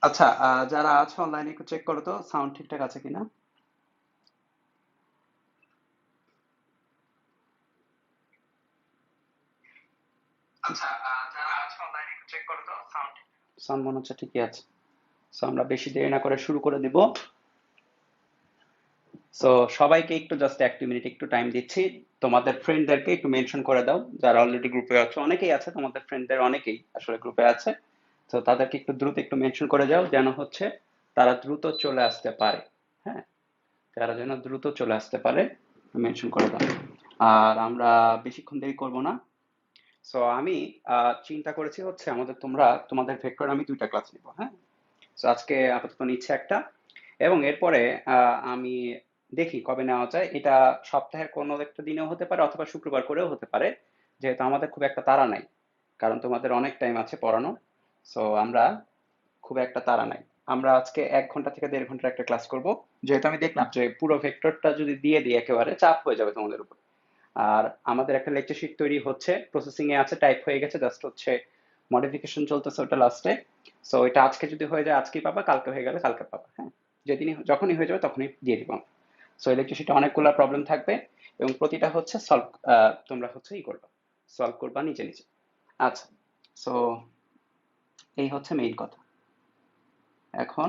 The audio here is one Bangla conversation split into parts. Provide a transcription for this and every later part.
আচ্ছা, যারা আছে অনলাইনে একটু চেক করো তো সাউন্ড ঠিকঠাক আছে কিনা। আচ্ছা, যারা আছে অনলাইনে একটু চেক করো তো সাউন্ড সাউন্ড মনে হচ্ছে ঠিকই আছে। সো আমরা বেশি দেরি না করে শুরু করে দিব। সো সবাইকে একটু জাস্ট 1-2 মিনিট একটু টাইম দিচ্ছি। তোমাদের ফ্রেন্ডদেরকে একটু মেনশন করে দাও যারা অলরেডি গ্রুপে আছে, অনেকেই আছে তোমাদের ফ্রেন্ডদের, অনেকেই আসলে গ্রুপে আছে। তো তাদেরকে একটু দ্রুত একটু মেনশন করে যাও যেন হচ্ছে তারা দ্রুত চলে আসতে পারে। হ্যাঁ, তারা যেন দ্রুত চলে আসতে পারে, মেনশন করে দাও। আর আমরা বেশিক্ষণ দেরি করব না। সো আমি চিন্তা করেছি হচ্ছে আমাদের তোমাদের ভেক্টর আমি 2টা ক্লাস নিব। হ্যাঁ, সো আজকে আপাতত নিচ্ছে একটা, এবং এরপরে আমি দেখি কবে নেওয়া যায়। এটা সপ্তাহের কোনো একটা দিনেও হতে পারে অথবা শুক্রবার করেও হতে পারে, যেহেতু আমাদের খুব একটা তাড়া নাই, কারণ তোমাদের অনেক টাইম আছে পড়ানো। সো আমরা খুব একটা তাড়া নাই। আমরা আজকে 1 ঘন্টা থেকে 1.5 ঘন্টার একটা ক্লাস করব, যেহেতু আমি দেখলাম যে পুরো ভেক্টরটা যদি দিয়ে দিই একেবারে চাপ হয়ে যাবে তোমাদের উপর। আর আমাদের একটা লেকচার শিট তৈরি হচ্ছে, প্রসেসিং এ আছে, টাইপ হয়ে গেছে, জাস্ট হচ্ছে মডিফিকেশন চলতেছে ওটা লাস্টে। সো এটা আজকে যদি হয়ে যায় আজকেই পাবা, কালকে হয়ে গেলে কালকে পাবা। হ্যাঁ, যেদিনই যখনই হয়ে যাবে তখনই দিয়ে দিব। সো এই লেকচার শিটে অনেকগুলো প্রবলেম থাকবে, এবং প্রতিটা হচ্ছে সলভ, তোমরা হচ্ছে করবা, সলভ করবা নিচে নিচে। আচ্ছা, সো এই হচ্ছে মেইন কথা। এখন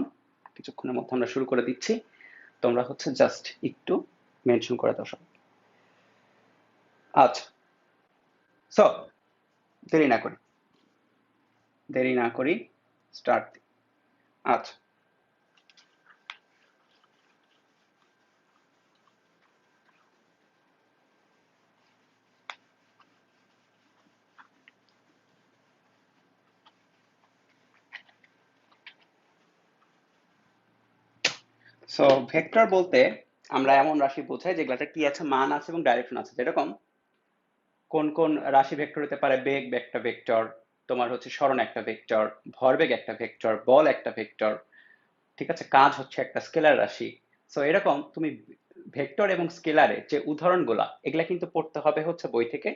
কিছুক্ষণের মধ্যে আমরা শুরু করে দিচ্ছি। তোমরা হচ্ছে জাস্ট একটু মেনশন করে দাও সব। আচ্ছা, সো দেরি না করি, দেরি না করি, স্টার্ট। আচ্ছা, সো ভেক্টর বলতে আমরা এমন রাশি বোঝাই যেগুলোতে কি আছে, মান আছে এবং ডাইরেকশন আছে। যেরকম কোন কোন রাশি ভেক্টর হতে পারে, বেগ একটা ভেক্টর, তোমার হচ্ছে সরণ একটা ভেক্টর, ভরবেগ একটা ভেক্টর, বল একটা ভেক্টর, ঠিক আছে, কাজ হচ্ছে একটা স্কেলার রাশি। সো এরকম তুমি ভেক্টর এবং স্কেলারে যে উদাহরণগুলা এগুলা কিন্তু পড়তে হবে হচ্ছে বই থেকে।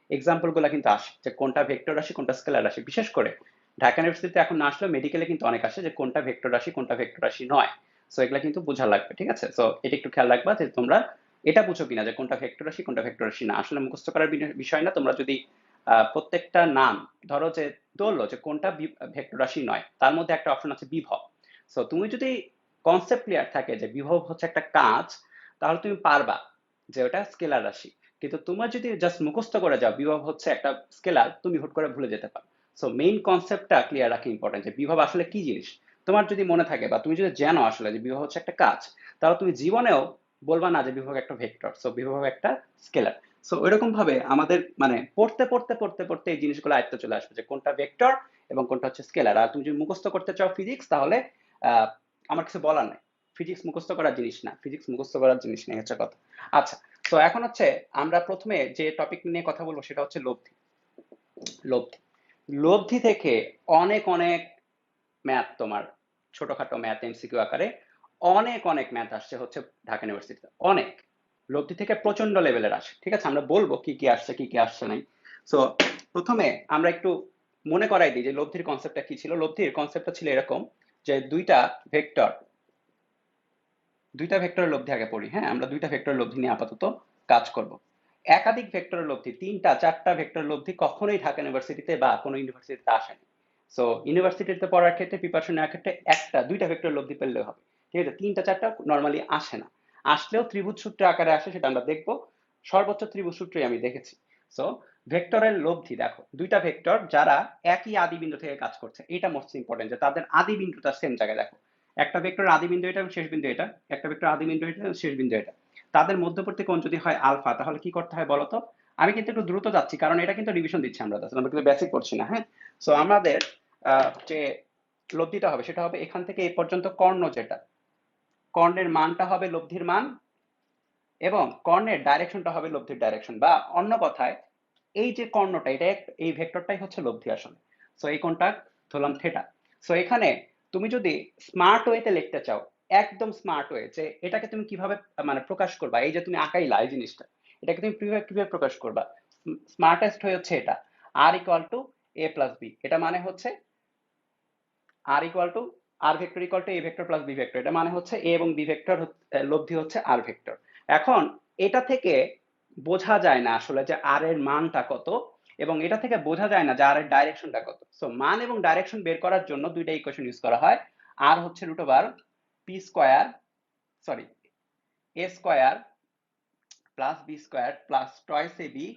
এক্সাম্পল গুলা কিন্তু আসে যে কোনটা ভেক্টর রাশি কোনটা স্কেলার রাশি, বিশেষ করে ঢাকা ইউনিভার্সিটিতে এখন না আসলেও মেডিকেলে কিন্তু অনেক আসে যে কোনটা ভেক্টর রাশি কোনটা ভেক্টর রাশি নয়। সো এগুলা কিন্তু বোঝা লাগবে, ঠিক আছে। সো এটা একটু খেয়াল রাখবা যে তোমরা এটা বুঝো কিনা যে কোনটা ভেক্টর রাশি কোনটা ভেক্টর রাশি না, আসলে মুখস্থ করার বিষয় না। তোমরা যদি প্রত্যেকটা নাম ধরো যে ধরলো যে কোনটা ভেক্টর রাশি নয়, তার মধ্যে একটা অপশন আছে বিভব। সো তুমি যদি কনসেপ্ট ক্লিয়ার থাকে যে বিভব হচ্ছে একটা কাজ, তাহলে তুমি পারবা যে ওটা স্কেলার রাশি। কিন্তু তোমার যদি জাস্ট মুখস্থ করে যাও বিভব হচ্ছে একটা স্কেলার, তুমি হুট করে ভুলে যেতে পারো। সো মেইন কনসেপ্টটা ক্লিয়ার রাখা ইম্পর্টেন্ট যে বিভব আসলে কি জিনিস। তোমার যদি মনে থাকে বা তুমি যদি জানো আসলে যে বিভব হচ্ছে একটা কাজ, তাহলে তুমি জীবনেও বলবা না যে বিভব একটা ভেক্টর, সো বিভব একটা স্কেলার। সো এরকম ভাবে আমাদের মানে পড়তে পড়তে পড়তে পড়তে এই জিনিসগুলো আয়ত্ত চলে আসবে যে কোনটা ভেক্টর এবং কোনটা হচ্ছে স্কেলার। আর তুমি যদি মুখস্থ করতে চাও ফিজিক্স, তাহলে আহ, আমার কিছু বলার নাই। ফিজিক্স মুখস্থ করার জিনিস না, ফিজিক্স মুখস্থ করার জিনিস নেই হচ্ছে কথা। আচ্ছা, তো এখন হচ্ছে আমরা প্রথমে যে টপিক নিয়ে কথা বলবো সেটা হচ্ছে লব্ধি। লব্ধি, লব্ধি থেকে অনেক অনেক ম্যাথ, তোমার ছোটখাটো ম্যাথ এমসিকিউ আকারে অনেক অনেক ম্যাথ আসছে হচ্ছে ঢাকা ইউনিভার্সিটিতে, অনেক। লব্ধি থেকে প্রচন্ড লেভেলের আসে, ঠিক আছে। আমরা বলবো কি কি আসছে কি কি আসছে নাই। সো প্রথমে আমরা একটু মনে করাই দিই যে লব্ধির কনসেপ্টটা কি ছিল। লব্ধির কনসেপ্টটা ছিল এরকম যে ভেক্টর দুইটা ভেক্টরের লব্ধি আগে পড়ি। হ্যাঁ, আমরা দুইটা ভেক্টরের লব্ধি নিয়ে আপাতত কাজ করব। একাধিক ভেক্টরের লব্ধি, 3টা 4টা ভেক্টরের লব্ধি কখনোই ঢাকা ইউনিভার্সিটিতে বা কোনো ইউনিভার্সিটিতে আসেনি। সো ইউনিভার্সিটিতে পড়ার ক্ষেত্রে, প্রিপারেশন নেওয়ার ক্ষেত্রে একটা দুইটা ভেক্টরের লব্ধি পেলেও হবে, ঠিক আছে। 3টা 4টা নর্মালি আসে না, আসলেও ত্রিভুজ সূত্রে আকারে আসে, সেটা আমরা দেখবো। সর্বোচ্চ ত্রিভুজ সূত্রই আমি দেখেছি। সো ভেক্টরের লব্ধি দেখো, দুইটা ভেক্টর যারা একই আদি বিন্দু থেকে কাজ করছে, এটা মোস্ট ইম্পর্টেন্ট যে তাদের আদি বিন্দুটা সেম জায়গায়। দেখো, একটা ভেক্টরের আদি বিন্দু এটা এবং শেষ বিন্দু এটা, একটা ভেক্টর আদি বিন্দু এটা এবং শেষ বিন্দু এটা, তাদের মধ্যবর্তী কোণ যদি হয় আলফা, তাহলে কি করতে হয় বলতো। আমি কিন্তু একটু দ্রুত যাচ্ছি কারণ এটা কিন্তু রিভিশন দিচ্ছি আমরা, তাছাড়া আমরা কিন্তু বেসিক পড়ছি না। হ্যাঁ, সো আমাদের যে লব্ধিটা হবে সেটা হবে এখান থেকে এই পর্যন্ত কর্ণ, যেটা কর্ণের মানটা হবে লব্ধির মান, এবং কর্ণের ডাইরেকশনটা হবে লব্ধির ডাইরেকশন, বা অন্য কথায় এই যে কর্ণটা এটা এই ভেক্টরটাই হচ্ছে লব্ধি আসলে। সো এই কোণটা ধরলাম থিটা। সো এখানে তুমি যদি স্মার্ট ওয়েতে লিখতে চাও, একদম স্মার্ট ওয়ে, যে এটাকে তুমি কিভাবে মানে প্রকাশ করবা, এই যে তুমি আঁকাইলা এই জিনিসটা, এটাকে তুমি কিভাবে কিভাবে প্রকাশ করবা, স্মার্টেস্ট হয়ে হচ্ছে এটা r = a + b। এটা মানে হচ্ছে r = R vector equal to A vector plus B vector, এটা মানে হচ্ছে এ এবং বি ভেক্টর লব্ধি হচ্ছে আর ভেক্টর। এখন এটা থেকে বোঝা যায় না আসলে যে আর এর মানটা কত, এবং এটা থেকে বোঝা যায় না যে আর এর ডাইরেকশনটা কত। সো মান এবং ডাইরেকশন বের করার জন্য দুইটা ইকুয়েশন ইউজ করা হয়। আর হচ্ছে root over P square, sorry A square plus B square plus twice A B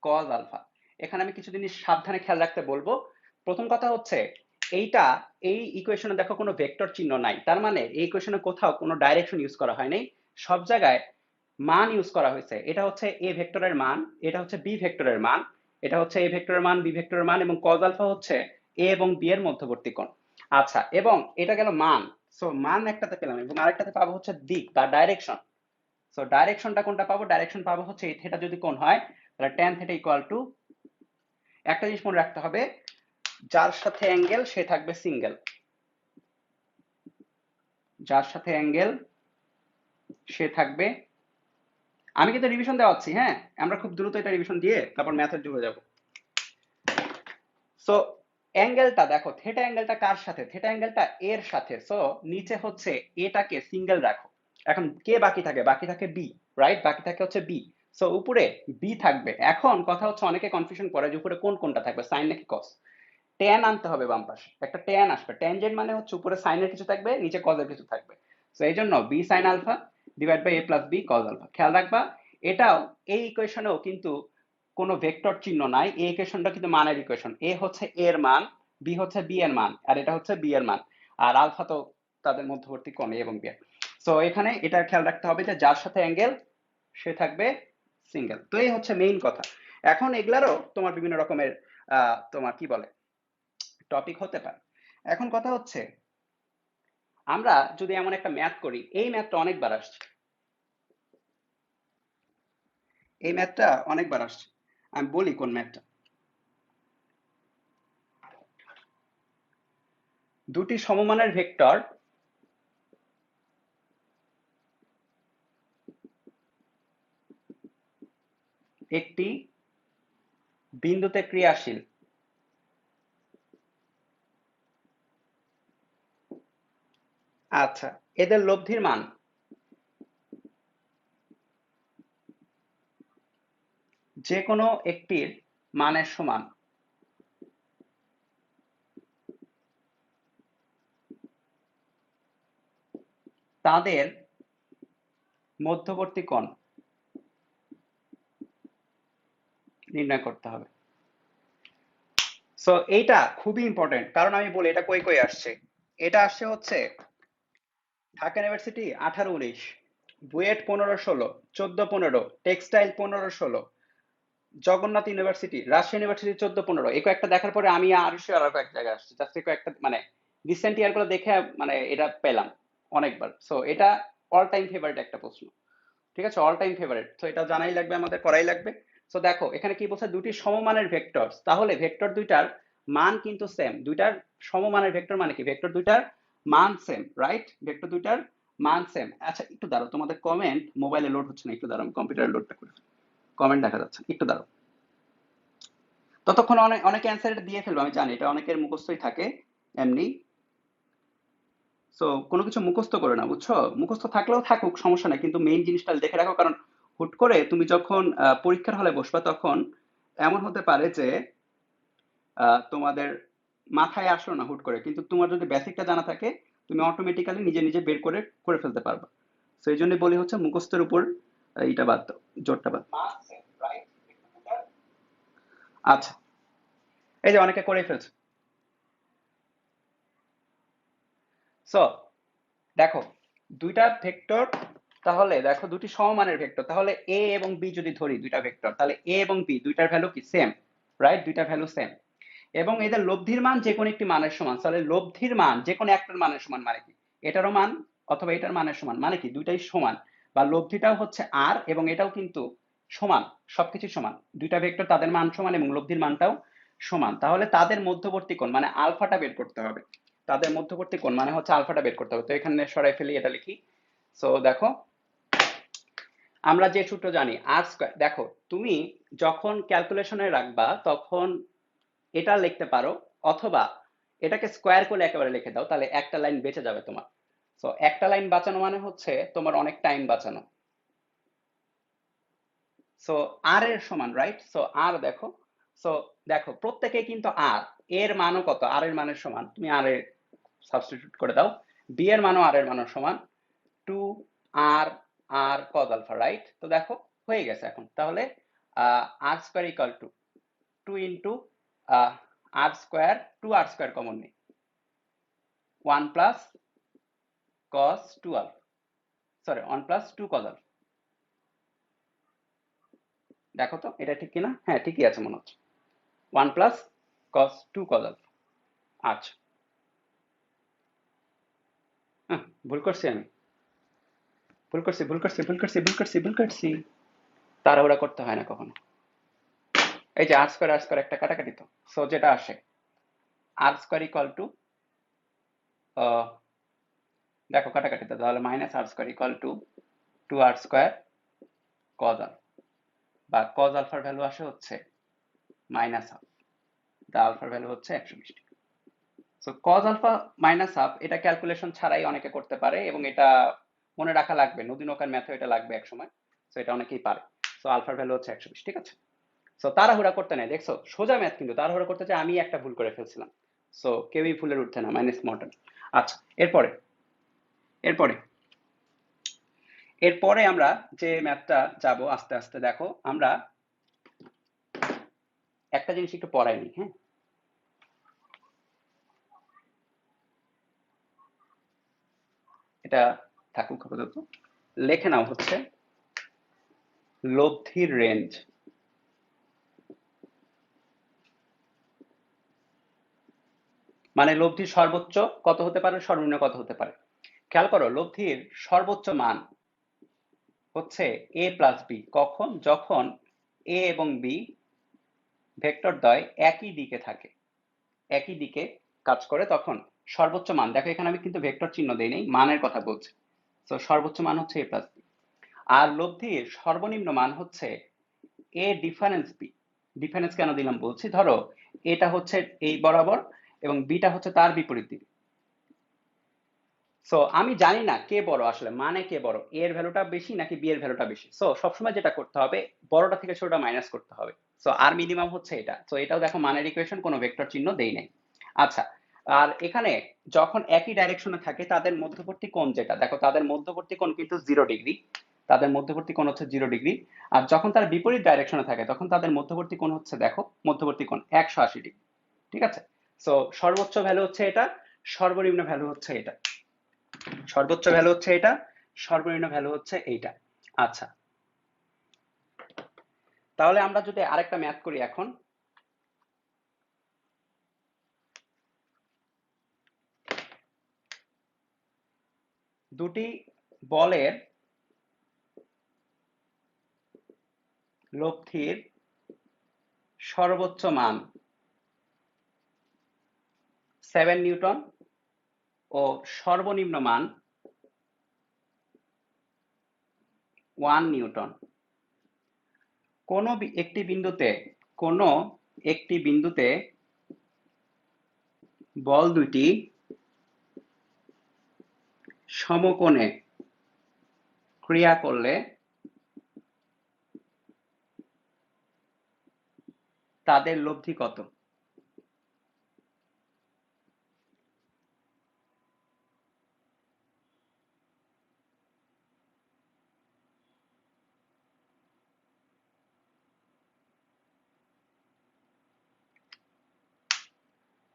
cos alpha. এখানে আমি কিছু জিনিস সাবধানে খেয়াল রাখতে বলবো। প্রথম কথা হচ্ছে এইটা, এই ইকুয়েশনে দেখো কোনো ভেক্টর চিহ্ন নাই, তার মানে এই ইকুয়েশনে কোথাও কোনো ডাইরেকশন ইউজ করা হয় নাই, সব জায়গায় মান ইউজ করা হয়েছে। এটা হচ্ছে এ ভেক্টরের মান, এটা হচ্ছে বি ভেক্টরের মান, এটা হচ্ছে এ ভেক্টরের মান, বি ভেক্টরের মান, এবং কজ আলফা হচ্ছে এ এবং বি এর মধ্যবর্তী কোণ। আচ্ছা, এবং এটা গেল মান। সো মান একটাতে পেলাম, এবং আরেকটাতে পাবো হচ্ছে দিক বা ডাইরেকশন। সো ডাইরেকশনটা কোনটা পাবো? ডাইরেকশন পাবো হচ্ছে এই থিটা যদি কোণ হয়, তাহলে ট্যান থিটা ইকুয়াল টু, একটা জিনিস মনে রাখতে হবে, যার সাথে অ্যাঙ্গেল সে থাকবে সিঙ্গেল, যার সাথে অ্যাঙ্গেল সে থাকবে, আমি কিন্তু রিভিশন দেওয়াচ্ছি, হ্যাঁ, আমরা খুব দ্রুত এটা রিভিশন দিয়ে তারপর ম্যাথের ঢুকে যাব। সো অ্যাঙ্গেলটা দেখো, থিটা অ্যাঙ্গেলটা কার সাথে? থিটা অ্যাঙ্গেলটা এর সাথে। সো নিচে হচ্ছে এটাকে সিঙ্গেল রাখো। এখন কে বাকি থাকে? বাকি থাকে বি, রাইট? বাকি থাকে হচ্ছে বি। সো উপরে বি থাকবে। এখন কথা হচ্ছে অনেকে কনফিউশন করে যে উপরে কোন কোনটা থাকবে, সাইন নাকি কস। ট্যান আনতে হবে বাম পাশে, একটা ট্যান আসবে। ট্যানজেন্ট মানে হচ্ছে উপরে সাইনের কিছু থাকবে, নিচে কজের কিছু থাকবে। তো এই জন্য B sine alpha divide by A plus B cos alpha. খেয়াল রাখবা, এটাও এই ইকুয়েশনেও কিন্তু কোনো ভেক্টর চিহ্ন নাই, এই ইকুয়েশনটা কিন্তু মানের ইকুয়েশন। এ হচ্ছে এর মান, বি হচ্ছে বি এর মান, আর এটা হচ্ছে বি এর মান, আর আলফা তো তাদের মধ্যবর্তী কোণ এ এবং বি এর। সো এখানে এটা খেয়াল রাখতে হবে যে যার সাথে অ্যাঙ্গেল সে থাকবে সিঙ্গেল। তো এই হচ্ছে মেইন কথা। এখন এগুলারও তোমার বিভিন্ন রকমের তোমার কি বলে টপিক হতে পারে। এখন কথা হচ্ছে আমরা যদি এমন একটা ম্যাথ করি, এই ম্যাথটা অনেকবার আসছে, এই ম্যাথটা অনেকবার আসছে, আমি বলি কোন ম্যাথটা। দুটি সমমানের ভেক্টর একটি বিন্দুতে ক্রিয়াশীল, আচ্ছা, এদের লব্ধির মান যে কোনো একটির মানের সমান, তাদের মধ্যবর্তী কোণ নির্ণয় করতে হবে। সো এইটা খুবই ইম্পর্টেন্ট, কারণ আমি বলি এটা কই কই আসছে। এটা আসছে হচ্ছে Dhaka university 18-19, BUET 15-16, 14-15, textile 15-16, Jagannath university, Rajshahi university 14-15। এই কয়েকটা দেখার পরে আমি আর আরো কয়েক জায়গায় আসছি, জাস্ট কয়েকটা মানে রিসেন্ট ইয়ার গুলো দেখে মানে এটা পেলাম অনেকবার। সো এটা অল টাইম ফেভারিট একটা প্রশ্ন, ঠিক আছে? অল টাইম ফেভারিট, তো এটা জানাই লাগবে, আমাদের করাই লাগবে। সো দেখো এখানে কি বলছে, দুটি সমমানের ভেক্টর, তাহলে ভেক্টর দুইটার মান কিন্তু সেম। দুইটার সমমানের ভেক্টর মানে কি? ভেক্টর দুইটার মান সেম, রাইট? ভেক্টর দুইটার মান সেম। আচ্ছা একটু দাঁড়াও, তোমাদের কমেন্ট মোবাইলে লোড হচ্ছে না, একটু দাঁড়াও, আমি কম্পিউটারে লোডটা করি। কমেন্ট দেখা যাচ্ছে, একটু দাঁড়াও। ততক্ষণ অনেকে অ্যান্সার এটা দিয়ে ফেলবে, আমি জানি এটা অনেকের মুখস্থই থাকে এমনি। সো কোনো কিছু মুখস্থ করে না, বুঝছো? মুখস্থ থাকলেও থাকুক, সমস্যা নাই, কিন্তু মেইন জিনিসটা দেখে রাখো, কারণ হুট করে তুমি যখন পরীক্ষার হলে বসবা তখন এমন হতে পারে যে তোমাদের মাথায় আসলো না হুট করে, কিন্তু তোমার যদি বেসিকটা জানা থাকে তুমি অটোমেটিক্যালি নিজে নিজে বের করে করে ফেলতে পারবা। তো এই জন্যই বলি হচ্ছে মুখস্থের উপর এইটা বাদ দাও, জোরটা বাদ। আচ্ছা, এই যে অনেকে করে ফেলছে। সো দেখো দুইটা ভেক্টর, তাহলে দেখো দুটি সমমানের ভেক্টর, তাহলে এ এবং বি যদি ধরি দুইটা ভেক্টর, তাহলে এ এবং বি দুইটার ভ্যালু কি সেম, রাইট? দুইটার ভ্যালু সেম, এবং এদের লব্ধির মান যে কোনো একটি মানের সমান। তাহলে লব্ধির মান যে কোনো একটার মানের সমান মানে কি? এটারও মান অথবা এটার মানের সমান মানে কি? দুইটাই সমান, বা লব্ধিটাও হচ্ছে আর এবং এটাও কিন্তু সমান, সবকিছু সমান। দুইটা ভেক্টর তাদের মান সমান এবং লব্ধির মানটাও সমান, তাহলে তাদের মধ্যবর্তী কোণ মানে আলফাটা বের করতে হবে। তাদের মধ্যবর্তী কোণ মানে হচ্ছে আলফাটা বের করতে হবে। তো এখানে সরাই ফেলি, এটা লিখি। সো দেখো আমরা যে সূত্র জানি আর স্কয়ার, দেখো তুমি যখন ক্যালকুলেশনে রাখবা তখন এটা লিখতে পারো, অথবা এটাকে স্কোয়ার করে একেবারে লিখে দাও, তাহলে একটা লাইন বেঁচে যাবে তোমার। সো একটা লাইন বাঁচানো মানে হচ্ছে তোমার অনেক টাইম বাঁচানো। সো আর এর সমান, রাইট? সো আর দেখো, সো দেখো প্রত্যেকে কিন্তু আর এর মানও কত, আর এর মানের সমান, তুমি আর এর সাবস্টিটিউট করে দাও। বি এর মানও আর এর মানের সমান, 2 R R cos alpha, right? তো দেখো হয়ে গেছে এখন। তাহলে R square equal to 2 R square, 2 R square common নেই, 1 plus cos 2 alpha, sorry 1 plus 2 cos alpha. দেখো তো এটা ঠিক কিনা? হ্যাঁ ঠিকই আছে মনে হচ্ছে, 1 প্লাস কস 2 কজ আলফা। আচ্ছা, ভুল করছি আমি, ভুল করছি। তাড়াহুড়া করতে হয় না কখনো। এই যে আর স্কোয়ার একটা কাটাকাটি তো, সো যেটা আসে আর স্কোয়ার ইকুয়াল টু, দেখো কাটাকাটিতে তাহলে minus R square equal to 2 R square cos alpha, বা কজ আলফার ভ্যালু আসে হচ্ছে মাইনাস হাফ, দা আলফার ভ্যালু হচ্ছে 120 degree. So cos alpha minus half, এটা ক্যালকুলেশন ছাড়াই অনেকে করতে পারে, এবং এটা মনে রাখা লাগবে, নদী নৌকার ম্যাথে এটা লাগবে এক সময়। সো এটা অনেকেই পারে। সো আলফার ভ্যালু হচ্ছে 120, ঠিক আছে? সো তাড়াহুড়া করতে নেই, দেখছো সোজা ম্যাথ, কিন্তু তাড়াহুড়া করতে চাই আমি একটা ভুল করে ফেলছিলাম। সো কেউই ভুলের উঠছে না, মাইনাস মর্টাল। আচ্ছা, এরপরে এরপরে এরপরে আমরা যে ম্যাথটা যাব আস্তে আস্তে, দেখো আমরা একটা জিনিস একটু পড়াইনি, হ্যাঁ? এটা থাকুক আপাতত, লেখে নাও হচ্ছে লব্ধির রেঞ্জ। মানে লব্ধির সর্বোচ্চ কত হতে পারে, সর্বনিম্ন কত হতে পারে। খেয়াল করো, লব্ধির সর্বোচ্চ মান হচ্ছে এ প্লাস বি, কখন? যখন এ এবং বি ভেক্টর দ্বয় একই দিকে থাকে, একই দিকে কাজ করে, তখন সর্বোচ্চ মান। দেখো এখানে আমি কিন্তু ভেক্টর চিহ্ন দেই নেই, মানের কথা বলছি। তো সর্বোচ্চ মান হচ্ছে এ প্লাস বি। আর লব্ধির সর্বনিম্ন মান হচ্ছে এ ডিফারেন্স বি। ডিফারেন্স কেন দিলাম বলছি, ধরো এটা হচ্ছে এই বরাবর এবং বিটা হচ্ছে তার বিপরীত দিকে। সো আমি জানি না কে বড় আসলে, মানে কে বড়, এর ভ্যালুটা বেশি নাকি বি এর ভ্যালুটা বেশি। সো সবসময় যেটা করতে হবে, বড়টা থেকে ছোটটা মাইনাস করতে হবে। সো আর মিনিমাম হচ্ছে এটা। সো এটাও দেখো মানের ইকুয়েশন, কোনো ভেক্টর চিহ্ন দেই নাই। আচ্ছা, আর এখানে যখন একই ডাইরেকশনে থাকে তাদের মধ্যবর্তী কোণ যেটা, দেখো তাদের মধ্যবর্তী কোণ কিন্তু 0 ডিগ্রি, তাদের মধ্যবর্তী কোণ হচ্ছে 0 ডিগ্রি। আর যখন তার বিপরীত ডাইরেকশনে থাকে তখন তাদের মধ্যবর্তী কোণ হচ্ছে, দেখো মধ্যবর্তী কোণ 180 ডিগ্রি, ঠিক আছে? সো সর্বোচ্চ ভ্যালু হচ্ছে এটা, সর্বনিম্ন ভ্যালু হচ্ছে এটা, সর্বোচ্চ ভ্যালু হচ্ছে এটা, সর্বনিম্ন ভ্যালু হচ্ছে এইটা। আচ্ছা, তাহলে আমরা যদি আরেকটা ম্যাথ করি এখন, দুটি বলের লব্ধির সর্বোচ্চ মান 7 নিউটন ও সর্বনিম্ন মান 1 নিউটন। কোনো একটি বিন্দুতে, কোনো একটি বিন্দুতে বল দুটি সমকোণে ক্রিয়া করলে তাদের লব্ধি কত?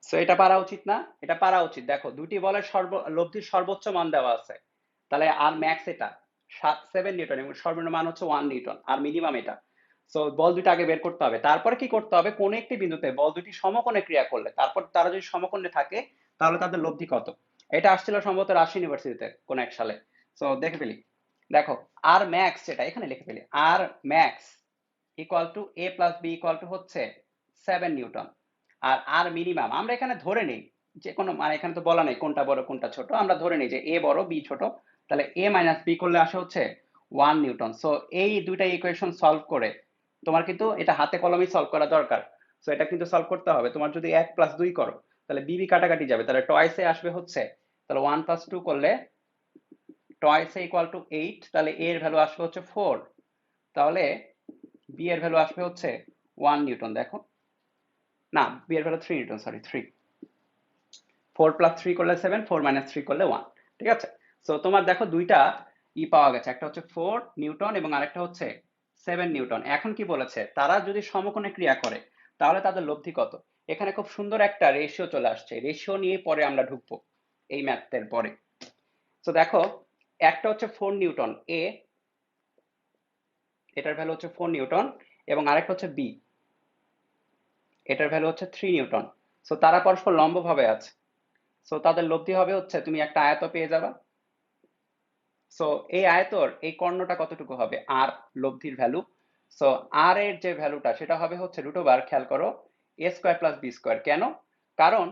সো এটা পারা উচিত না? এটা পারা উচিত। দেখো দুটি বলের লব্ধির সর্বোচ্চ মান দেওয়া আছে, তাহলে আর ম্যাক্স এটা 7 নিউটন এবং সর্বনিম্ন মান হচ্ছে 1 নিউটন, আর মিনিমাম এটা। সো বল দুটো আগে বের করতে হবে, তারপরে কি করতে হবে, কোন একটি বিন্দুতে বল দুটি সমকোণে ক্রিয়া করলে, তারপর তারা যদি সমকোণে থাকে তাহলে তাদের লব্ধি কত। এটা আসছিল সম্ভবত রাজশাহী ইউনিভার্সিটিতে কোন এক সালে। সো দেখে ফেলি, দেখো আর ম্যাক্স, এটা এখানে লিখে ফেলি, R max equal to A plus B equal to হচ্ছে 7 নিউটন। আর আর মিনিমাম আমরা এখানে ধরে নিই যে কোনো, মানে এখানে তো বলা নেই কোনটা বড় কোনটা ছোট, আমরা ধরে নিই যে এ বড় বি ছোট, তাহলে এ মাইনাস বি করলে আসে হচ্ছে 1 নিউটন। সো এই দুইটা ইকুয়েশন সলভ করে তোমার কিন্তু এটা হাতে কলমেই সলভ করা দরকার। সো এটা কিন্তু সলভ করতে হবে, তোমার যদি 1 প্লাস 2 করো তাহলে বি বি কাটাকাটি যাবে, তাহলে টয়েসে আসবে হচ্ছে, তাহলে 1 + 2 করলে টয়েসে ইকুয়াল টু 8, তাহলে এ এর ভ্যালু আসবে হচ্ছে 4, তাহলে বি এর ভ্যালু আসবে হচ্ছে 1 নিউটন। দেখো, না, বি এর ভ্যালু 3 নিউটন, সরি 3। 4 + 3 করলে 7, 4 - 3 করলে 1। ঠিক আছে, সো তোমার দেখো দুইটা পাওয়া গেছে, একটা হচ্ছে 4 নিউটন এবং আরেকটা হচ্ছে 7 নিউটন। এখন কি বলেছে, তারা যদি সমকোণে ক্রিয়া করে তাহলে তাদের লব্ধি কত। এখানে খুব সুন্দর একটা রেশিও চলে আসছে, রেশিও নিয়ে পরে আমরা ঢুকবো এই ম্যাথের পরে। তো দেখো, একটা হচ্ছে 4 নিউটন এ, এটার ভ্যালু হচ্ছে 4 নিউটন, এবং আরেকটা হচ্ছে বি, এটার ভ্যালু হচ্ছে 3 নিউটন। সো তারা পরস্পর লম্বভাবে আছে, সো তাদের লব্ধি হবে হচ্ছে, তুমি একটা আয়ত পেয়ে যাবা। সো এই আয়তর এই কর্ণটা কতটুকু হবে, আর লব্ধির ভ্যালু। সো আর এর যে ভ্যালুটা সেটা হবে হচ্ছে √, খেয়াল করো, a² + b²। কেন? কারণ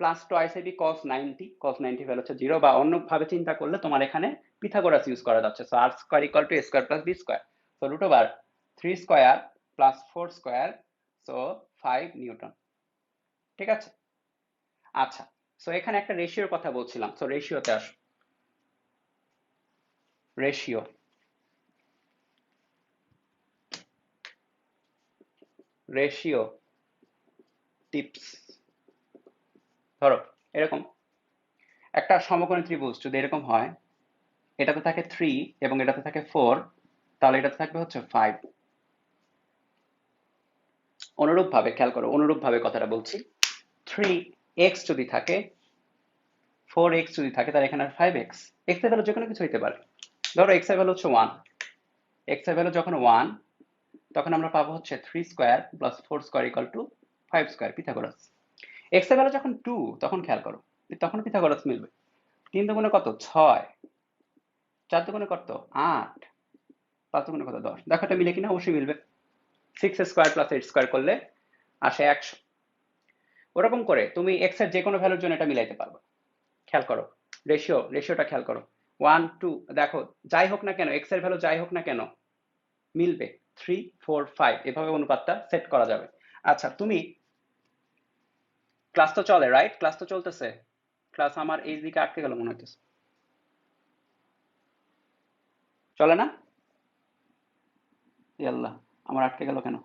plus twice AB cos 90 value হচ্ছে 0, বা অন্যভাবে চিন্তা করলে তোমার এখানে পিথাগোরাস ইউজ করা যাচ্ছে। So r² = a² + b²। So √3² + 4², so 5 Newton. ঠিক আছে, আচ্ছা, সো এখানে একটা রেশিওর কথা বলছিলাম, সো রেশিওতে আসো। Ratio, ratio tips. ধরো এরকম একটা সমকোণী ত্রিভুজ যদি এরকম হয়, এটাতে থাকে 3 এবং এটাতে থাকে 4, তাহলে এটাতে থাকবে হচ্ছে 5। অনুরূপভাবে খেয়াল করো, অনুরূপভাবে কথাটা বলছি, 3x যদি থাকে, 4x যদি থাকে, তাহলে এখানে 5x, x এর ভ্যালু যে কোনো কিছু হইতে পারে। ধরো x এর ভ্যালু হচ্ছে 1, x এর ভ্যালু যখন 1, তখন আমরা পাবো হচ্ছে 3² + 4² = 5², পিথাগোরাস। x এর ভ্যালু যখন 2, তখন খেয়াল করো, তখন পিথাগোরাস মিলবে। 3 দুগুণে কত, 6, 4 দুগুণে কত, 8, 5 দুগুণে কত, 10। দেখো এটা মিলে কিনা, অবশ্যই মিলবে। 6² + 8² করলে আসে 100। ওরকম করে তুমি x এর যে কোনো ভ্যালুর জন্য এটা মিলাইতে পারবে। খেয়াল করো, রেশিওটা খেয়াল করো, 1 2, দেখো যাই হোক না কেন, x এর ভ্যালু যাই হোক না কেন মিলবে। 3 4 5 এভাবে অনুপাতটা সেট করা যাবে। আচ্ছা, তুমি ক্লাস তো চলে, রাইট? ক্লাস তো চলতেছে। ক্লাস আমার এই দিকে আটকে গেল মনে হইতেছে, চলে না? আল্লাহ, আমার আটকে গেল কেন?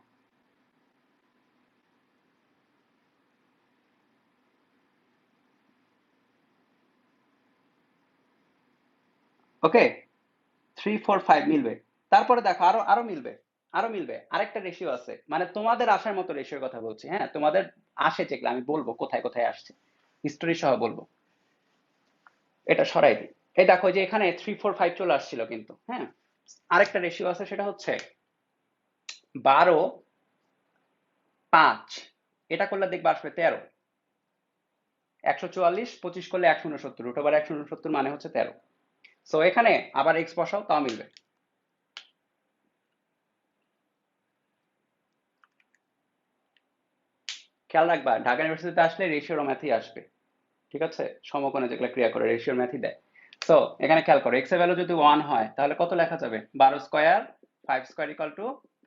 ওকে, 3 4 5 মিলবে। তারপরে দেখো আরো আরো মিলবে, আরো মিলবে। আরেকটা রেশিও আছে, মানে তোমাদের আসার মতো রেশিওর কথা বলছি, হ্যাঁ, তোমাদের আসে যেগুলো আমি বলবো কোথায় কোথায় আসছে, হিস্টোরি সহ বলবো। এটা সরাই দিই। এই দেখো যে এখানে 3 4 5 চলে আসছিল কিন্তু, হ্যাঁ, আরেকটা রেশিও আছে, সেটা হচ্ছে 12 5, এটা করলে দেখবে আসবে 13। 144 25 করলে 169, √169 মানে হচ্ছে 13। সো এখানে আবার এক্স বসাও, তাও মিলবে। খেয়াল রাখবা, ঢাকা ইউনিভার্সিটিতে আসলে রেশিওর ম্যাথই আসবে। ঠিক আছে, সমকোণে যেগুলো ক্রিয়া করে রেশিওর ম্যাথই দেয়। সো এখানে খেয়াল করো, এক্স এর ভ্যালু যদি 1 হয় তাহলে কত লেখা যাবে, 12² 5² =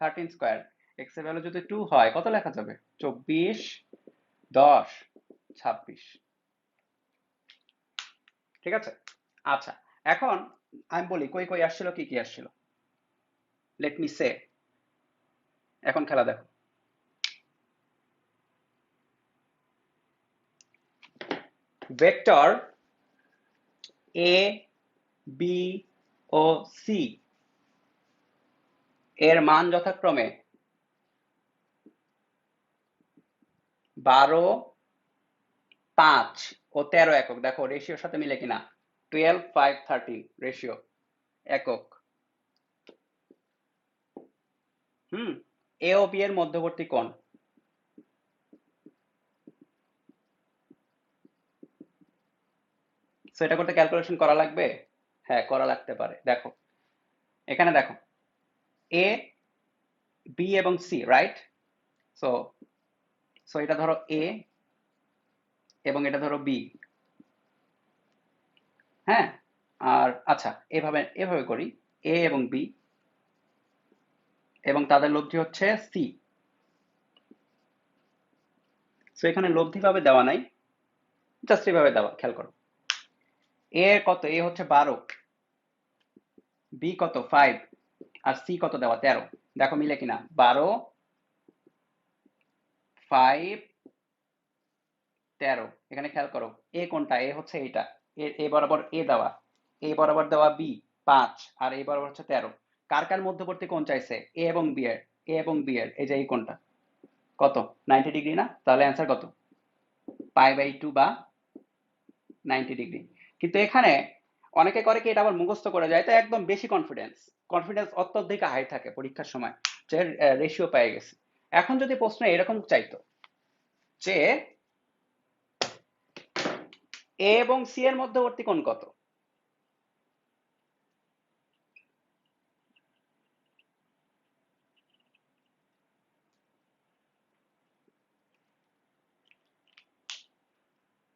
13²। এক্স এর ভ্যালু যদি 2 হয় কত লেখা যাবে, 24 10 26। ঠিক আছে, আচ্ছা, এখন আমি বলি কই কই আসছিল, কি কি আসছিল। লেট মি সে, এখন খেলা দেখো। Vector A B O C এর মান যথাক্রমে 12 5 ও 13 একক। দেখো রেশিওর সাথে মিলে কিনা, 12 5 13 রেশিও একক। হুম, এ ও বি এর মধ্যবর্তী কোণ। সো এটা করতে ক্যালকুলেশন করা লাগবে, হ্যাঁ করা লাগতে পারে। দেখো এখানে দেখো, এ বি এবং সি, রাইট? সো সো এটা ধরো এ এবং এটা ধরো বি, হ্যাঁ। আর আচ্ছা, এভাবে এভাবে করি, এ এবং বি, এবং তাদের লব্ধি হচ্ছে সি। সো এখানে লব্ধি ভাবে দেওয়া নাই, জাস্ট এইভাবে দেওয়া, খেয়াল করো। এ কত? এ হচ্ছে 12, বি কত 5, আর সি কত দেওয়া 13। দেখো মিলে কিনা, 12, 5, 13। এখানে খেয়াল করো, এ কোনটা? এ হচ্ছে এইটা, এ বরাবর এ দেওয়া, এ বরাবর দেওয়া বি 5, আর এ বরাবর হচ্ছে 13। কার কার মধ্যবর্তী কোণ চাইছে? এ এবং বি এর, এ এবং বি এর, এই যে এই কোণটা কত? 90 ডিগ্রি না? তাহলে অ্যান্সার কত? π/2 বা 90 ডিগ্রি। কিন্তু এখানে অনেকে করে কি, এটা আবার মুখস্থ করে যায়, তো একদম বেশি কনফিডেন্স, কনফিডেন্স অত্যধিক হাই থাকে পরীক্ষার সময়, যে রেশিও পেয়ে গেছে। এখন যদি প্রশ্ন এরকম চাইতো যে এ এবং সি এর মধ্যবর্তী কোণ কত,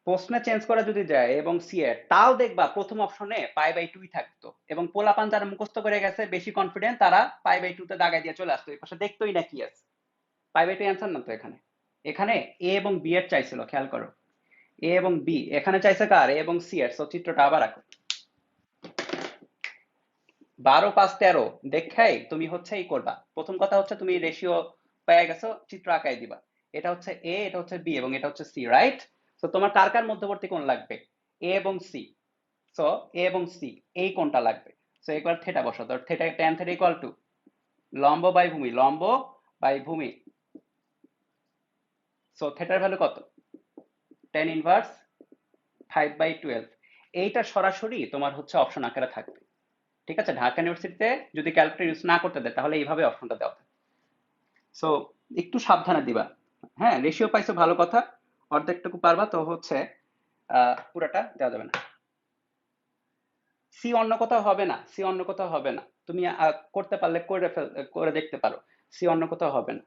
প্রশ্নে চেঞ্জ করা যদি যায় এবং সি এর, তাও দেখবা প্রথম অপশনে π/2 থাকতো, এবং পোলাপান যারা মুখস্থ করে গেছে বেশি কনফিডেন্ট, তারা π/2 তে দাগাই দিয়ে চলে আসতো, এই পাশে দেখতোই না কি আছে। π/2 অ্যান্সার না তো এখানে, এখানে এ এবং বি এর চাইছিল, খেয়াল করো, এ এবং বি এখানে চাইছে কার? এ এবং সি এর। সো চিত্রটা আবার আঁকো। 12, 5, 13 দেখাই তুমি হচ্ছে এই করবা। প্রথম কথা হচ্ছে তুমি রেশিও পেয়ে গেছো, চিত্র আঁকাই দিবা। এটা হচ্ছে এ, এটা হচ্ছে বি, এবং এটা হচ্ছে সি, রাইট? তো তোমার কার কার মধ্যবর্তী কোণ লাগবে? এ এবং সি। সো এ এবং সি, এই কোণটা লাগবে। সো একবার থেটা বসাও, তো theta tan theta equal two লম্ব বাই ভূমি, লম্ব বাই ভূমি। সো থেটার ভ্যালু কত? tan inverse 5/12। এইটা সরাসরি তোমার হচ্ছে অপশন আকারে থাকবে। ঠিক আছে, ঢাকা ইউনিভার্সিটিতে যদি ক্যালকুলেটর ইউজ না করতে দেয় তাহলে এইভাবে অপশনটা দেওয়া থাকে। সো একটু সাবধানে দিবা। হ্যাঁ, রেশিও পাইছো ভালো কথা, অর্ধেকটুকু পারবা তো হচ্ছে পুরাটা দেওয়া যাবে না। সি অন্য কোথাও হবে না, সি অন্য কোথাও হবে না, তুমি করতে পারলে করে দেখতে পারো। সি অন্য কোথাও হবে না,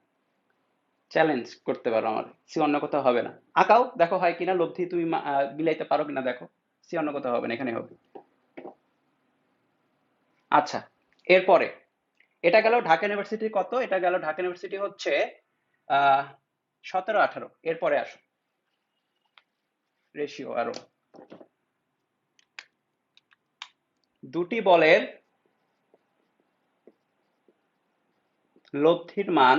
চ্যালেঞ্জ করতে পারো আমার, সি অন্য কোথাও হবে না। আঁকাও, দেখো হয় কিনা, লব্ধি তুমি মিলাইতে পারো কিনা দেখো। সি অন্য কোথাও হবে না, এখানে হবে। আচ্ছা, এরপরে এটা গেল ঢাকা ইউনিভার্সিটি কত, এটা গেল ঢাকা ইউনিভার্সিটি হচ্ছে 17, 18। এরপরে আসো রেশিও আরো, দুটি বলের লব্ধির মান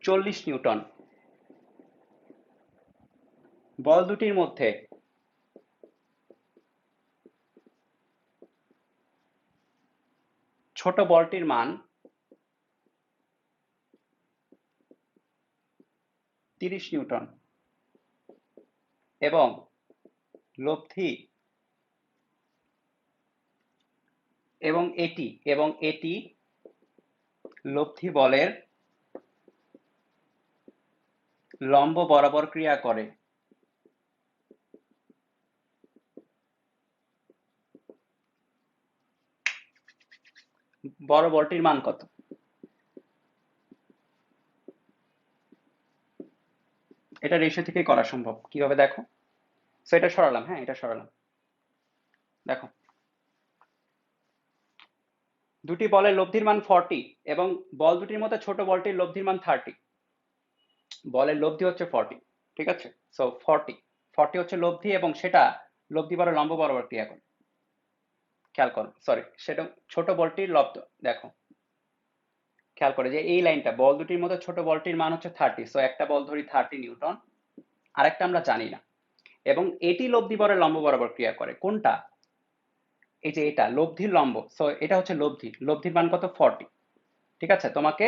40 নিউটন। বল দুটির মধ্যে ছোট বলটির মান 30 নিউটন, এবং লব্ধি এবং এটি লব্ধি বলের লম্ব বরাবর ক্রিয়া করে। বড় বলটির মান কত? এটা রেশিও থেকেই করা সম্ভব, কিভাবে দেখো। সো এটা সরালাম, হ্যাঁ এটা সরালাম। দেখো, দুটি বলের লব্ধির মান 40, এবং বল দুটির মধ্যে ছোট বলটির লব্ধির মান 30। বলের লব্ধি হচ্ছে 40, ঠিক আছে? সো 40 হচ্ছে লব্ধি, এবং সেটা লব্ধি বরাবর লম্ব বরাবর ক্রিয়া করে। খেয়াল করো, সরি, সেটা ছোট বলটির লব্ধ। দেখো, খেয়াল করে যে এই লাইনটা, বল দুটির মধ্যে ছোট বলটির মান হচ্ছে 30, সো একটা বল ধরি 30 নিউটন, আরেকটা আমরা জানি না, এবং এটি লব্ধি বরের লম্ব বরাবর ক্রিয়া করে। কোনটা? এই যে এটা লব্ধির লম্ব, সো এটা হচ্ছে লব্ধি, লব্ধির মান কত? 40। ঠিক আছে, তোমাকে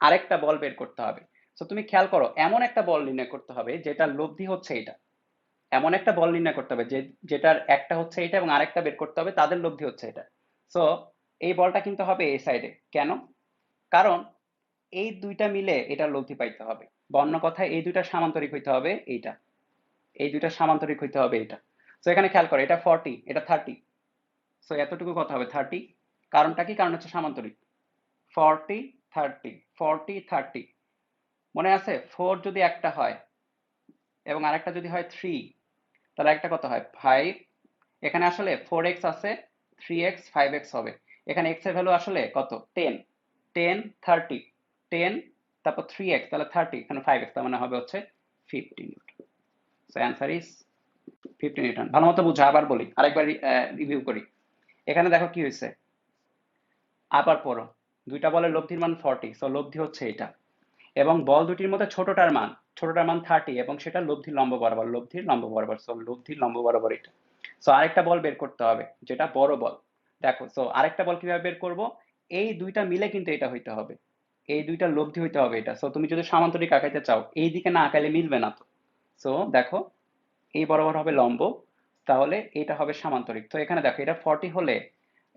আরেকটা বল বের করতে হবে। সো তুমি খেয়াল করো, এমন একটা বল নির্ণয় করতে হবে যেটা লব্ধি হচ্ছে এটা, এমন একটা বল নির্ণয় করতে হবে যেটার একটা হচ্ছে এটা এবং আরেকটা বের করতে হবে তাদের লব্ধি হচ্ছে এটা। সো এই বলটা কিন্তু হবে এই সাইডে, কেন? কারণ এই দুইটা মিলে এটা লব্ধি পাইতে হবে, বা অন্য কথায় এই দুইটা সামান্তরিক হইতে হবে এইটা, এই দুইটা সামান্তরিক হইতে হবে এইটা। সো এখানে খেয়াল করো, এটা 40, এটা 30, সো এতটুকু কথা হবে 30। কারণটা কি? কারণ হচ্ছে সামান্তরিক। 40, 30, 40, 30, মনে আছে? 4 যদি একটা হয় এবং আরেকটা যদি হয় 3, তাহলে একটা কত হয়? 5। এখানে আসলে 4x আছে, 3x, 5x হবে। এখানে x এর ভ্যালু আসলে কত? 10, 10, 30, 10, তারপর 3x তাহলে 30, এখানে 5x তার মানে হবে হচ্ছে 50 Newton. So answer is 50 Newton. ভালো মতো বুঝো, আবার বলি, আরেকবার রিভিউ করি। এখানে দেখো কি হয়েছে, আবার পড়ো, দুইটা বলের লব্ধির মান 40, সো লব্ধি হচ্ছে এটা, এবং বল দুটির মধ্যে ছোটটার মান 30 এবং সেটা লব্ধির লম্ব বরাবর, সো লব্ধির লম্ব বরাবর এটা। সো আরেকটা বল বের করতে হবে যেটা বড় বল। দেখো, সো আরেকটা বল কিভাবে বের করব, এই দুইটা মিলে কিন্তু এটা হইতে হবে, এই দুইটা লব্ধি হইতে হবে এটা। সো তুমি যদি সামান্তরিক আঁকাইতে চাও এই দিকে না আঁকাইলে মিলবে না তো। সো দেখো, এই বরাবর হবে লম্ব, তাহলে এটা হবে সামান্তরিক। তো এখানে দেখো, এটা 40 হলে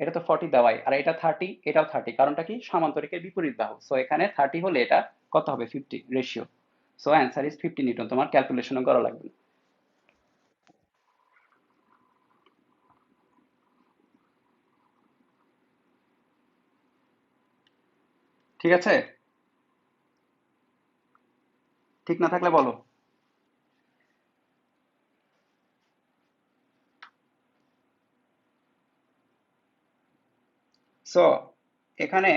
এটা তো 40 দেওয়াই, আর এটা 30, এটাও 30, কারণটা কি, সামান্তরিকের বিপরীত বাহু। সো এখানে 30 হলে এটা কত হবে, 50 ratio. So answer is 50 Newton, তোমার ক্যালকুলেশনও করা লাগবে না। ঠিক আছে, ঠিক না থাকলে বলো। সো এখানে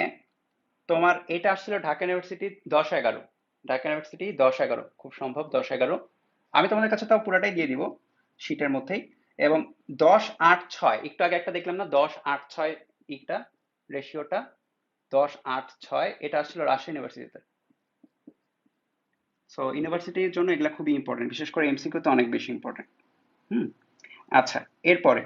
তোমার এটা আসছিল ঢাকা ইউনিভার্সিটি 10-11, ঢাকা ইউনিভার্সিটি 10-11, খুব সম্ভব 10-11। আমি তোমাদের কাছে তাও পুরাটাই দিয়ে দিব শীটের মধ্যেই। এবং 10-8-6, একটু আগে একটা দেখলাম না, 10-8-6 ইটা রেশিওটা, 10-8-6 এটা আসছিল রাজশাহী ইউনিভার্সিটিতে। সো ইউনিভার্সিটির জন্য এগুলা খুবই ইম্পর্টেন্ট, বিশেষ করে এমসিকিউ তো অনেক বেশি ইম্পর্টেন্ট। হুম। আচ্ছা, এরপরে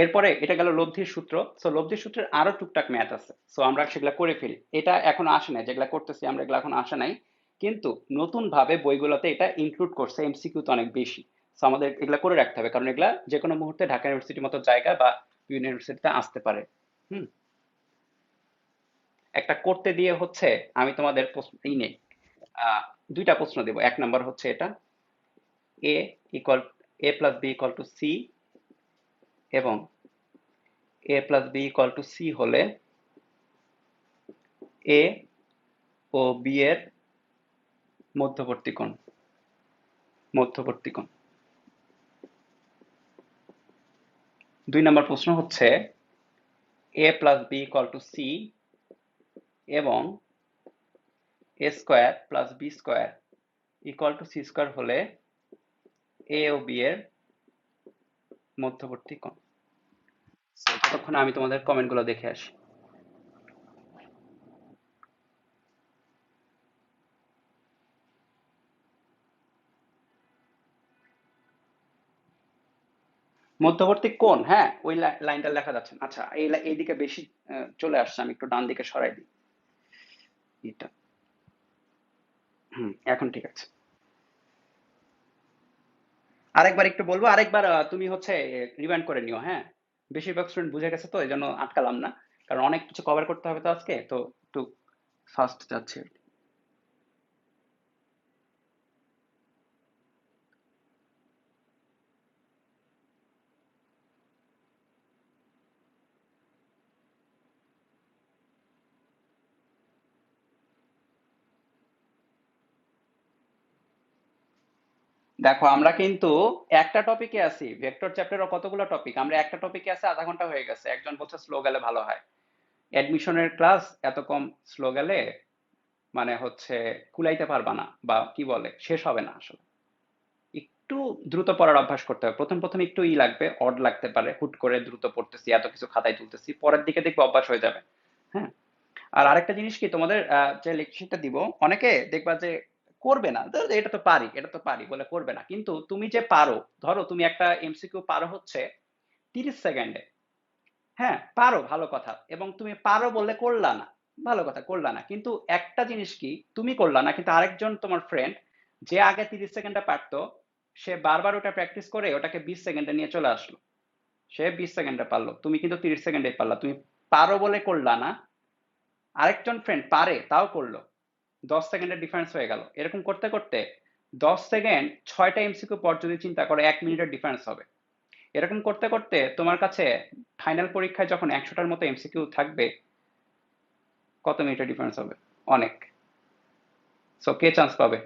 এরপরে এটা গেল লব্ধির সূত্র। সো লব্ধির সূত্রের আরো টুকটাক ম্যাথ আছে, সো আমরা সেগুলা করে ফেলি। এটা এখনো আসে নাই, যেগুলা করতেছি আমরা এগুলা এখন আসে নাই, কিন্তু নতুন ভাবে বইগুলোতে এটা ইনক্লুড করছে, এমসিকিউ তো অনেক বেশি। সো আমাদের এগুলা করে রাখতে হবে, কারণ এগুলা যে কোনো মুহূর্তে ঢাকা ইউনিভার্সিটির মতো জায়গা বা ইউনিভার্সিটিতে আসতে পারে। হুম। একটা করতে দিয়ে হচ্ছে, আমি তোমাদের প্রশ্নই নেই, দুইটা প্রশ্ন দেবো। এক নাম্বার হচ্ছে এটা, A equal A plus B equal to C, এবং A plus B equal to C হলে এ ও বি এর মধ্যবর্তী কোণ, মধ্যবর্তী কোণ। দুই নম্বর প্রশ্ন হচ্ছে, A plus B equal to C এবং A square plus B square equal to C square হলে এ ও বি এর মধ্যবর্তী কোণ। ততক্ষণ আমি তোমাদের কমেন্টগুলো দেখে আসি। মধ্যবর্তী কোণ, হ্যাঁ, ওই লাইনটা লেখা যাচ্ছে না। আচ্ছা, এইদিকে বেশি চলে আসছে, আমি একটু ডান দিকে সরাই দিই এটা। হুম, এখন ঠিক আছে। আরেকবার একটু বলবো, আরেকবার তুমি হচ্ছে রিমাইন্ড করে নিও, হ্যাঁ। বেশিরভাগ স্টুডেন্ট বুঝে গেছে, তো এই জন্য আটকালাম না, কারণ অনেক কিছু কভার করতে হবে তো আজকে, তো একটু ফাস্ট যাচ্ছে। দেখো, আমরা কিন্তু একটা টপিকে আছি, ভেক্টর চ্যাপ্টারের কতগুলো টপিক, আমরা একটা টপিকে আছি, আধা ঘন্টা হয়ে গেছে। একজন বলছে স্লো গেলে ভালো হয়, অ্যাডমিশনের ক্লাস এত কম স্লো গেলে মানে হচ্ছে কুলাইতে পারবা না, বা কি বলে, শেষ হবে না আসলে। একটু দ্রুত পড়ার অভ্যাস করতে হবে। প্রথম প্রথম একটু লাগবে, অড লাগতে পারে, হুট করে দ্রুত পড়তেছি, এত কিছু খাতায় তুলতেছি, পরের দিকে দেখবে অভ্যাস হয়ে যাবে। হ্যাঁ। আর আরেকটা জিনিস কি, তোমাদের যে লেকচারটা দিব, অনেকে দেখবা যে করবে না, এটা তো পারি, এটা তো পারি বলে করবে না, কিন্তু তুমি যে পারো, ধরো তুমি একটা এমসিকিউ পারো হচ্ছে 30 সেকেন্ডে, হ্যাঁ পারো, ভালো কথা, এবং তুমি পারো বললে করলা না, ভালো কথা, করলা না, কিন্তু একটা জিনিস কি, তুমি করলা না, কিন্তু আরেকজন তোমার ফ্রেন্ড যে আগে 30 সেকেন্ডে পারতো, সে বারবার ওটা প্র্যাকটিস করে ওটাকে 20 সেকেন্ডে নিয়ে চলে আসলো, সে 20 সেকেন্ডে পারলো, তুমি কিন্তু 30 সেকেন্ডে পারলা, তুমি পারো বলে করলা না, আরেকজন ফ্রেন্ড পারে তাও করলো, 10 সেকেন্ডের ডিফারেন্স হয়ে গেল। এরকম করতে করতে 10 সেকেন্ড 6টা এমসিকিউ পর যদি চিন্তা করো, 1 মিনিটের ডিফারেন্স হবে। এরকম করতে করতে তোমার কাছে ফাইনাল পরীক্ষায় যখন 100টার মতো এমসিকিউ থাকবে, কত মিনিটের ডিফারেন্স হবে, অনেক। সো কে চান্স পাবে,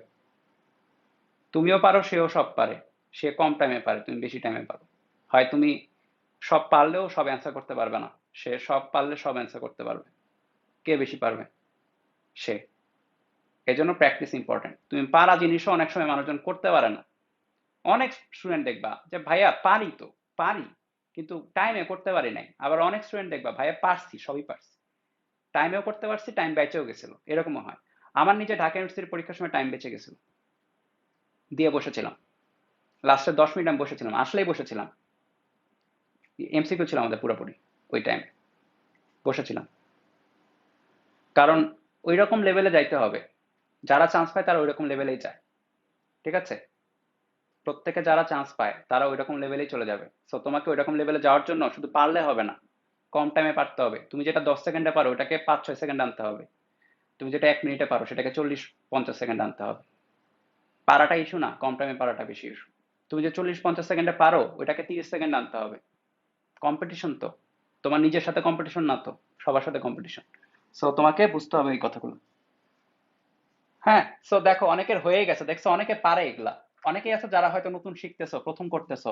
তুমিও পারো, সেও সব পারে, সে কম টাইমে পারে, তুমি বেশি টাইমে পারো। হয় তুমি সব পারলেও সব অ্যান্সার করতে পারবে না, সে সব পারলে সব অ্যান্সার করতে পারবে, কে বেশি পারবে, সে। এই জন্য প্র্যাকটিস ইম্পর্টেন্ট। তুমি পারা জিনিসও অনেক সময় মানুষজন করতে পারে না। অনেক স্টুডেন্ট দেখবা যে ভাইয়া পারি তো, পারি, কিন্তু টাইমে করতে পারি নাই। আবার অনেক স্টুডেন্ট দেখবা ভাইয়া পারছি, সবই পারছি, টাইমেও করতে পারছি, টাইম বেঁচেও গেছিল, এরকমও হয়। আমার নিজে ঢাকা ইউনিভার্সিটির পরীক্ষার সময় টাইম বেঁচে গেছিল, দিয়ে বসেছিলাম, লাস্টে 10 মিনিট আমি বসেছিলাম, আসলেই বসেছিলাম, এমসিকিউ ছিল আমাদের পুরোপুরি, ওই টাইম বসেছিলাম। কারণ ওই রকম লেভেলে যাইতে হবে, যারা চান্স পায় তারা ওই রকম লেভেলেই যায়, ঠিক আছে? প্রত্যেকে যারা চান্স পায় তারা ওই রকম লেভেলেই চলে যাবে। সো তোমাকে ওই রকম লেভেলে যাওয়ার জন্য শুধু পারলে হবে না, কম টাইমে পারতে হবে। তুমি যেটা 10 সেকেন্ডে পারো ওটাকে 5-6 সেকেন্ড আনতে হবে, তুমি যেটা 1 মিনিটে পারো সেটাকে 40-50 সেকেন্ড আনতে হবে। পারাটা ইস্যু না, কম টাইমে পারাটা বেশি ইস্যু। তুমি যে 40-50 সেকেন্ডে পারো ওইটাকে 30 সেকেন্ড আনতে হবে। কম্পিটিশন তো, তোমার নিজের সাথে কম্পিটিশন না তো, সবার সাথে কম্পিটিশন। সো তোমাকে বুঝতে হবে এই কথাগুলো। হ্যাঁ, সো দেখো অনেকের হয়ে গেছে, দেখছো অনেকে পারে এগুলা। অনেকেই আছে যারা হয়তো নতুন শিখতেছো, প্রথম করতেছো,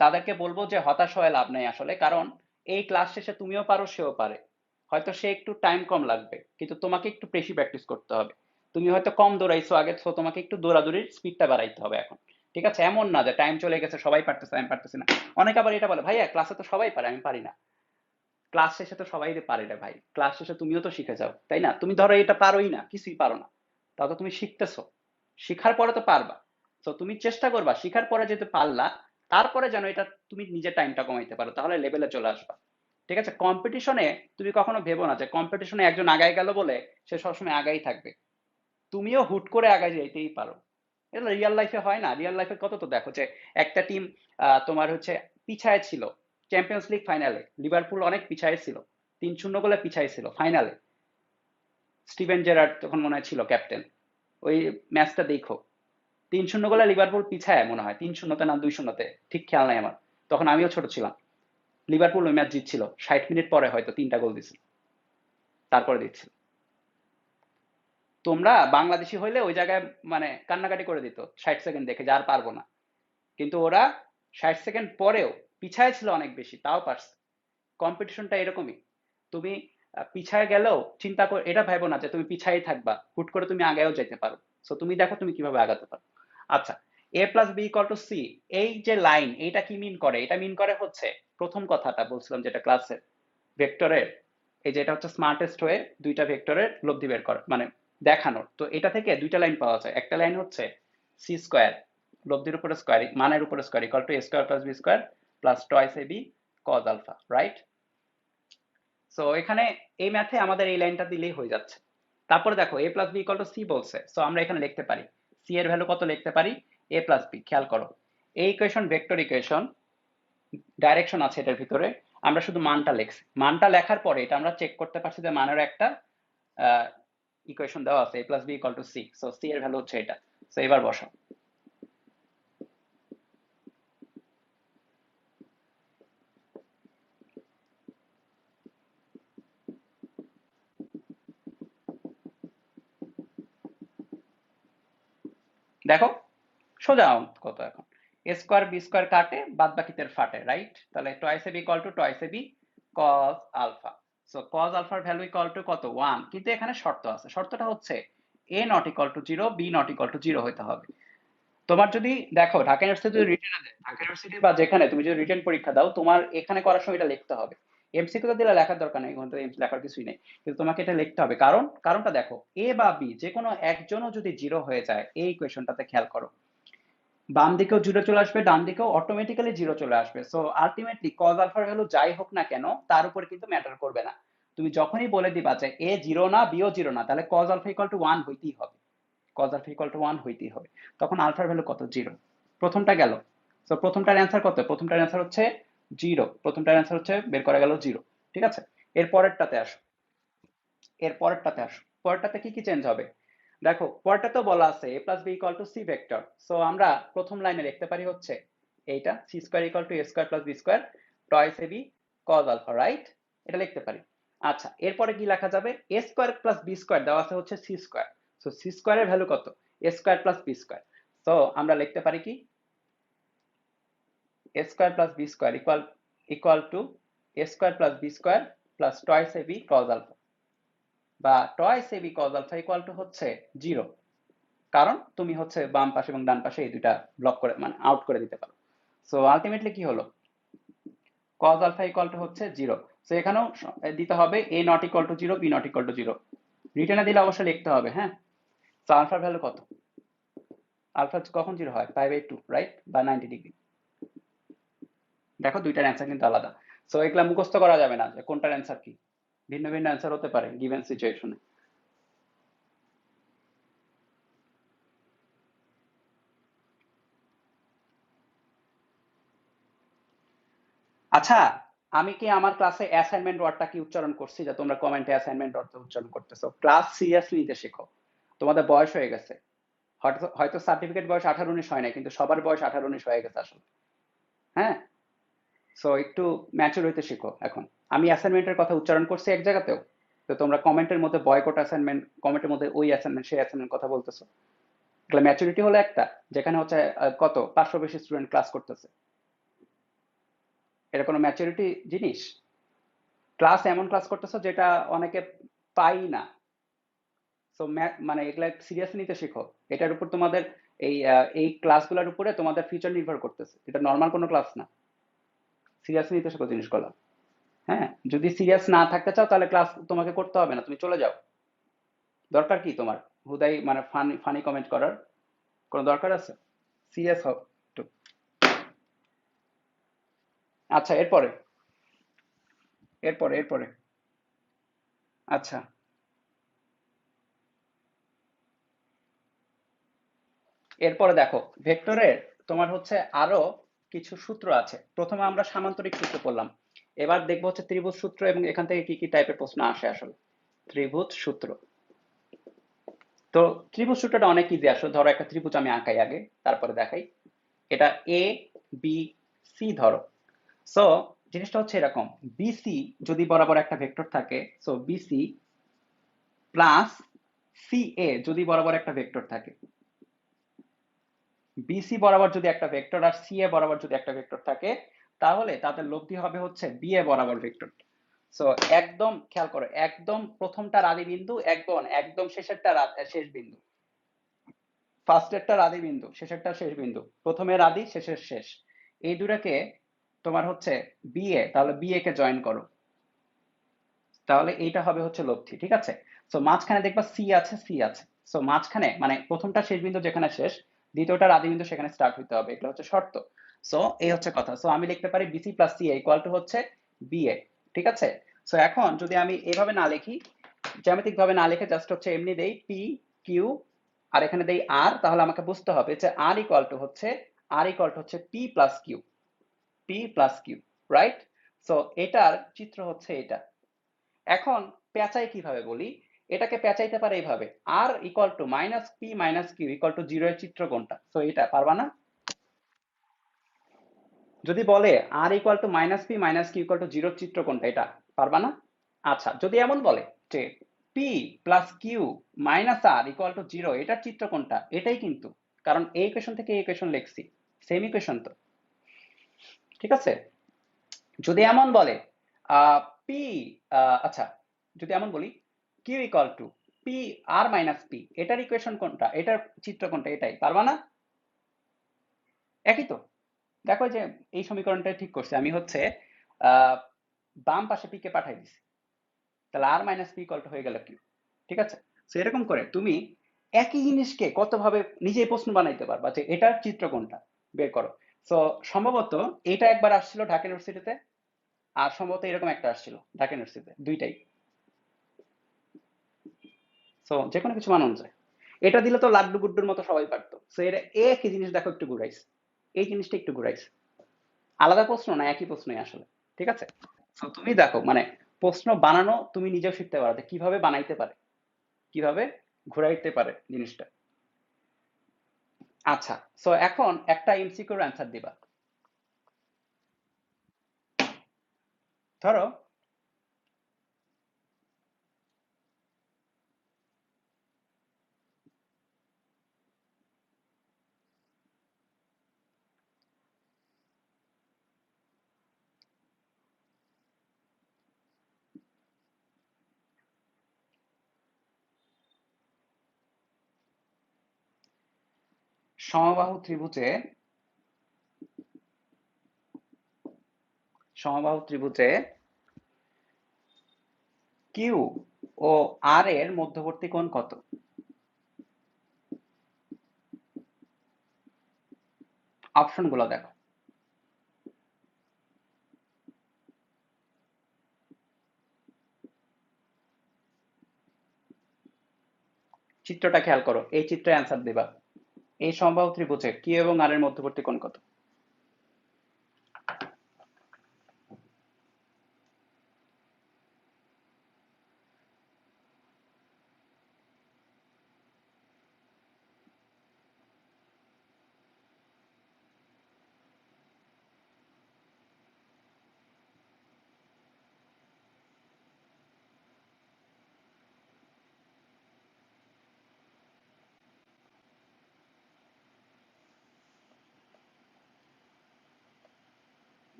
তাদেরকে বলবো যে হতাশ হয়ে লাভ নেই আসলে। কারণ এই ক্লাস শেষে তুমিও পারো, সেও পারে। হয়তো সে একটু টাইম কম লাগবে, কিন্তু তোমাকে একটু বেশি প্র্যাকটিস করতে হবে। তুমি হয়তো কম দৌড়াইছো আগে, তো তোমাকে একটু দৌড়াদৌড়ির স্পিডটা বাড়াইতে হবে এখন। ঠিক আছে? এমন না যে টাইম চলে গেছে সবাই পারতেছে আমি পারতেছি না। অনেকে আবার এটা বলে ভাইয়া ক্লাসে তো সবাই পারে, আমি পারি না। ক্লাস শেষে তো সবাই পারে রে ভাই, ক্লাস শেষে তুমিও তো শিখে যাও, তাই না? তুমি ধরো এটা পারোই না, কিছুই পারো না, তাও তো তুমি শিখতেছো, শিখার পরে তো পারবা। তো তুমি চেষ্টা করবা শিখার পরে যেহেতু পারলা, তারপরে যেন এটা তুমি নিজের টাইমটা কমাইতে পারো, তাহলে লেভেলে চলে আসবা। ঠিক আছে? কম্পিটিশনে তুমি কখনো ভেবো না যে কম্পিটিশনে একজন আগায় গেল বলে সে সবসময় আগাই থাকবে। তুমিও হুট করে আগায় যেতেই পারো। এটা রিয়েল লাইফে হয় না? রিয়েল লাইফে কত তো দেখো যে একটা টিম তোমার হচ্ছে পিছায় ছিল চ্যাম্পিয়ন্স লিগ ফাইনালে, লিভারপুল অনেক পিছায় ছিল, 3-0 গোলে পিছায় ছিল ফাইনালে, স্টিভেন জেরার্ড তখন মনে হয় ছিল ক্যাপ্টেন। ওই ম্যাচটা দেখো, 3-0 গোলে লিভারপুল পিছায়, মনে হয় 3-0 না 2-0, ঠিক খেয়াল নাই আমার, তখন আমিও ছোট ছিলাম। লিভারপুল ওই ম্যাচ জিতছিল, 60 মিনিট পরে হয়তো 3টা গোল দিছিল, তারপরে দিচ্ছিল। তোমরা বাংলাদেশি হইলে ওই জায়গায় মানে কান্নাকাটি করে দিত 60 সেকেন্ড দেখে যে আর পারবো না, কিন্তু ওরা 60 সেকেন্ড পরেও পিছায় ছিল অনেক বেশি, তাও পারছে। কম্পিটিশনটা এরকমই। তুমি পিছায় গেলেও চিন্তা করে এটা ভেবো না যে তুমি পিছাই থাকবা, হুট করে তুমি আগেও যেতে পারো। সো তুমি দেখো তুমি কিভাবে আগাতে পারো। আচ্ছা, a+b=c, এই যে লাইন, এইটা কি মিন করে? এটা মিন করে হচ্ছে প্রথম কথাটা বলছিলাম যেটা ক্লাসের ভেক্টরের, এই যে এটা হচ্ছে স্মার্টেস্ট হয়ে দুইটা ভেক্টরের লব্ধি বের করা মানে দেখানোর। তো এটা থেকে দুইটা লাইন পাওয়া যায়। একটা লাইন হচ্ছে সি স্কোয়ার, লব্ধির উপরে স্কোয়ার মানের উপরে square, equal to a square plus B square plus twice ab cos alpha, right? So এখানে এই ম্যাথে আমাদের এই লাইনটা দিলেই হয়ে যাচ্ছে। তারপরে দেখো a+b=c বলছে, সো আমরা এখানে লিখতে পারি সি এর ভ্যালু কত লিখতে পারি, a+b। খেয়াল করো এই ইকুয়েশন ভেক্টর ইকুয়েশন, ডাইরেকশন আছে এটার ভিতরে, আমরা শুধু মানটা লিখছি। মানটা লেখার পরে এটা আমরা চেক করতে পারছি যে মানের একটা ইকুয়েশন দেওয়া আছে a+b=c, সো সি এর ভ্যালু হচ্ছে এটা। সো এবার বসাও। দেখো সোজা কত এখন, এ স্কোয়ার বি স্কোয়ার কাটে, বাদ বাকিদের ফাটে, রাইট? তাহলে twice AB equal to twice AB cos alpha. So cos আলফার ভ্যালু ইকুয়াল টু কত, 1। কিন্তু এখানে শর্ত আছে, শর্তটা হচ্ছে A not equal to 0, B not equal to 0 হইতে হবে। তোমার যদি দেখো ঢাকা ইউনিভার্সিটি যদি রিটেন দেয়, ঢাকা ইউনিভার্সিটি বা যেখানে তুমি যদি রিটেন পরীক্ষা দাও, তোমার এখানে করার সময় এটা লিখতে হবে। এমসিকিউ তো দিলে লেখার দরকার নেই, কিন্তু লেখার কিছুই নেই, কিন্তু তোমাকে এটা লিখতে হবে। কারণটা দেখো, এ বা বি যে কোনো একজনও যদি 0 হয়ে যায়, এই ইকুয়েশনটাতে খেয়াল করো, বাম দিকেও জিরো চলে আসবে, ডান দিকেও অটোমেটিক্যালি জিরো চলে আসবে। সো আলটিমেটলি কজ আলফার ভ্যালু যাই হোক না কেন তার উপর কিন্তু ম্যাটার করবে না। তুমি যখনই বলে দিবা যে এ জিরো না বিও জিরো না, তাহলে কজ আলফা ইকুয়াল টু 1 হইতেই হবে, কজ আলফা ইকুয়াল টু 1 হইতেই হবে। তখন আলফার ভ্যালু কত, 0। প্রথমটা গেল। সো প্রথমটার অ্যান্সার কত, প্রথমটার অ্যান্সার হচ্ছে 0, প্রথমটার অ্যান্সার হচ্ছে বের করা গেল 0। ঠিক আছে? এর পরেরটাতে আসো, পরেরটাতে কি কি চেঞ্জ হবে? দেখো পরেরটা তো বলা আছে a+b=c ভেক্টর। সো আমরা প্রথম লাইনে লিখতে পারি হচ্ছে এইটা c² = a² + b² twice ab cos alpha, right? এটা লিখতে পারি। আচ্ছা, এরপরে কি লেখা যাবে, a² + b² দেওয়া আছে হচ্ছে c²। সো c² এর ভ্যালু কত, a² + b²। সো আমরা লিখতে পারি কি, a² + b² equal to a² + b² plus twice ab cos alpha. বা twice AB cos alpha equal to হচ্ছে 0, কারণ তুমি হচ্ছে বাম পাশে এবং ডান পাশে এই দুইটা ব্লক করে মানে আউট করে দিতে পারো। সো আলটিমেটলি কি হলো, কজ আলফা ইকুয়াল টু হচ্ছে 0। সো এখানেও দিতে হবে A not equal to 0, B not equal to 0। রিটার্নে দিলে অবশ্যই লিখতে হবে, হ্যাঁ। সো আলফার ভ্যালু কত, আলফা কখন 0 হয়, 5/2, রাইট, বা 90 ডিগ্রি। দেখো দুইটার অ্যান্সার কিন্তু আলাদা। সো এগুলা মুখস্থ করা যাবে না যে কোনটার অ্যান্সার কি, ভিন্ন ভিন্ন অ্যান্সার হতে পারে গিভেন সিচুয়েশনে। আচ্ছা, আমি কি আমার ক্লাসে অ্যাসাইনমেন্ট ওয়ার্ডটা কি উচ্চারণ করছি, যে তোমরা কমেন্টে অ্যাসাইনমেন্ট ওয়ার্ড উচ্চারণ করতেছো? ক্লাস সিরিয়াসলি নিতে শেখো। তোমাদের বয়স হয়ে গেছে, হয়তো হয়তো সার্টিফিকেট বয়স 18-19 হয় না, কিন্তু সবার বয়স 18-19 হয়ে গেছে আসলে, হ্যাঁ। সো একটু ম্যাচুর হইতে শিখো এখন। আমি অ্যাসাইনমেন্টের কথা উচ্চারণ করছি এক জায়গাতেও, তো তোমরা কমেন্টের মধ্যে বয়কট অ্যাসাইনমেন্ট, কমেন্টের মধ্যে ওই অ্যাসাইনমেন্ট সেই অ্যাসাইনমেন্ট কথা বলতেছো। এগুলো ম্যাচুরিটি হলো একটা, যেখানে হচ্ছে কত 500 বেশি স্টুডেন্ট ক্লাস করতেছে, এটা কোনো ম্যাচুরিটি জিনিস? ক্লাস এমন ক্লাস করতেছো যেটা অনেকে পাই না। সো মানে এগুলা সিরিয়াসলি নিতে শেখো। এটার উপর তোমাদের এই ক্লাসগুলোর উপরে তোমাদের ফিউচার নির্ভর করতেছে, এটা নর্মাল কোনো ক্লাস না। সিরিয়াসলি নিতে শেখো জিনিসগুলো, হ্যাঁ। যদি সিরিয়াস না থাকতে চাও তাহলে ক্লাস তোমাকে করতে হবে না, তুমি চলে যাও। দরকার কি তোমার হুদাই মানে ফানি ফানি কমেন্ট করার কোনো দরকার আছে? সিরিয়াস হও একটু। আচ্ছা, এরপরে এরপরে এরপরে আচ্ছা, এরপরে দেখো ভেক্টরের তোমার হচ্ছে আরো কিছু সূত্র আছে। প্রথমে আমরা সামান্তরিক সূত্র পড়লাম, এবার দেখবো হচ্ছে ত্রিভুজ সূত্র, এবং এখান থেকে কি কি টাইপের প্রশ্ন আসে আসলে। ত্রিভুজ সূত্র, তো ত্রিভুজ সূত্রটা অনেক ইজি আসলে। ধরো একটা ত্রিভুজ আমি আঁকাই আগে, তারপরে দেখাই। এটা এ বি সি ধরো। সো জিনিসটা হচ্ছে এরকম, বিসি যদি বরাবর একটা ভেক্টর থাকে, সো বিসি প্লাস সিএ যদি বরাবর একটা ভেক্টর থাকে, বিসি বরাবর যদি একটা ভেক্টর আর সিএ বরাবর যদি একটা ভেক্টর থাকে, তাহলে তাদের লব্ধি হবে হচ্ছে বিএ বরাবর ভেক্টর। সো একদম খেয়াল করো, একদম প্রথমটার আদি বিন্দু একদম একদম শেষেরটা শেষ বিন্দু, ফার্স্টেরটার আদি বিন্দু শেষেরটা শেষ বিন্দু, প্রথমের আদি শেষের শেষ, এই দুটাকে তোমার হচ্ছে বিএ, তাহলে বিএ কে জয়েন করো, তাহলে এইটা হবে হচ্ছে লব্ধি, ঠিক আছে। সো মাঝখানে দেখবা সি আছে, সি আছে। সো মাঝখানে মানে প্রথমটা শেষ বিন্দু যেখানে শেষ, দ্বিতীয়টার আদি বিন্দু সেখানে স্টার্ট হইতে হবে, এগুলো হচ্ছে শর্ত। সো এই হচ্ছে কথা। সো আমি লিখতে পারি BC plus C equal to হচ্ছে বিএ, ঠিক আছে। সো এখন যদি আমি এভাবে না লিখি, জ্যামিতিক ভাবে না লিখে জাস্ট হচ্ছে এমনি দেই পি কিউ আর এখানে দেই আর, তাহলে আমাকে বুঝতে হবে যে আর ইকুয়াল টু হচ্ছে P plus Q, P plus Q, right. So এটার চিত্র হচ্ছে এটা। এখন পেঁচাই কিভাবে বলি, এটাকে পেঁচাইতে পারে এইভাবে, R equal to minus P minus Q equal to 0 এর চিত্র কোনটা? সো এটা পারবা না? যদি বলে R equal to minus P minus Q equal to 0 এর চিত্র কোনটা, এটা পারবা না? আচ্ছা, যদি এমন বলে যে P plus Q minus R equal to 0 এটার চিত্র কোনটা, এটাই কিন্তু, কারণ এই ইকুয়েশন থেকে এই ইকুয়েশন লিখছি, সেম ইকুয়েশন তো, ঠিক আছে। যদি এমন বলে পি, আচ্ছা, যদি এমন বলি Q equal to P R minus P, এটার ইকুয়েশন কোনটা, এটার চিত্র কোনটা, এটাই পারবা না? একই তো। দেখো যে এই সমীকরণটা ঠিক করছি আমি হচ্ছে আহ, বাম পাশে পি কে পাঠাই দিছি, তাহলে আর মাইনাস পি ইকুয়াল টু হয়ে গেল কিউ, ঠিক আছে। তো এরকম করে তুমি একই জিনিসকে কতভাবে নিজেই প্রশ্ন বানাইতে পারবা যে এটার চিত্র কোনটা, বের করো। তো সম্ভবত এটা একবার আসছিল ঢাকা ইউনিভার্সিটিতে, আর সম্ভবত এরকম একটা আসছিল ঢাকা ইউনিভার্সিটিতে, দুইটাই। সো যে কোনো কিছু বানানো যায়। এটা দিলে তো লাড্ডু গুড্ডুর মতো সবাই পারতো। সো এটা একই জিনিস, দেখো একটু ঘুরাইছে, এই জিনিসটা একটু ঘুরাইছে, আলাদা প্রশ্ন না, একই প্রশ্নই আসলে, ঠিক আছে। তো তুমি দেখো মানে প্রশ্ন বানানো তুমি নিজেও শিখতে পারো যে কিভাবে বানাইতে পারে, কিভাবে ঘুরাইতে পারে জিনিসটা। আচ্ছা, সো এখন একটা এমসিকিউর অ্যান্সার দিবা। ধরো সমবাহু ত্রিভুজে কিউ ও আর এর মধ্যবর্তী কোণ কত? অপশনগুলো দেখো। চিত্রটা খেয়াল করো, এই চিত্রে অ্যান্সার দিবা। এই সমবাহু ত্রিভুজে কিউ এবং আর এর মধ্যবর্তী কোণ কত?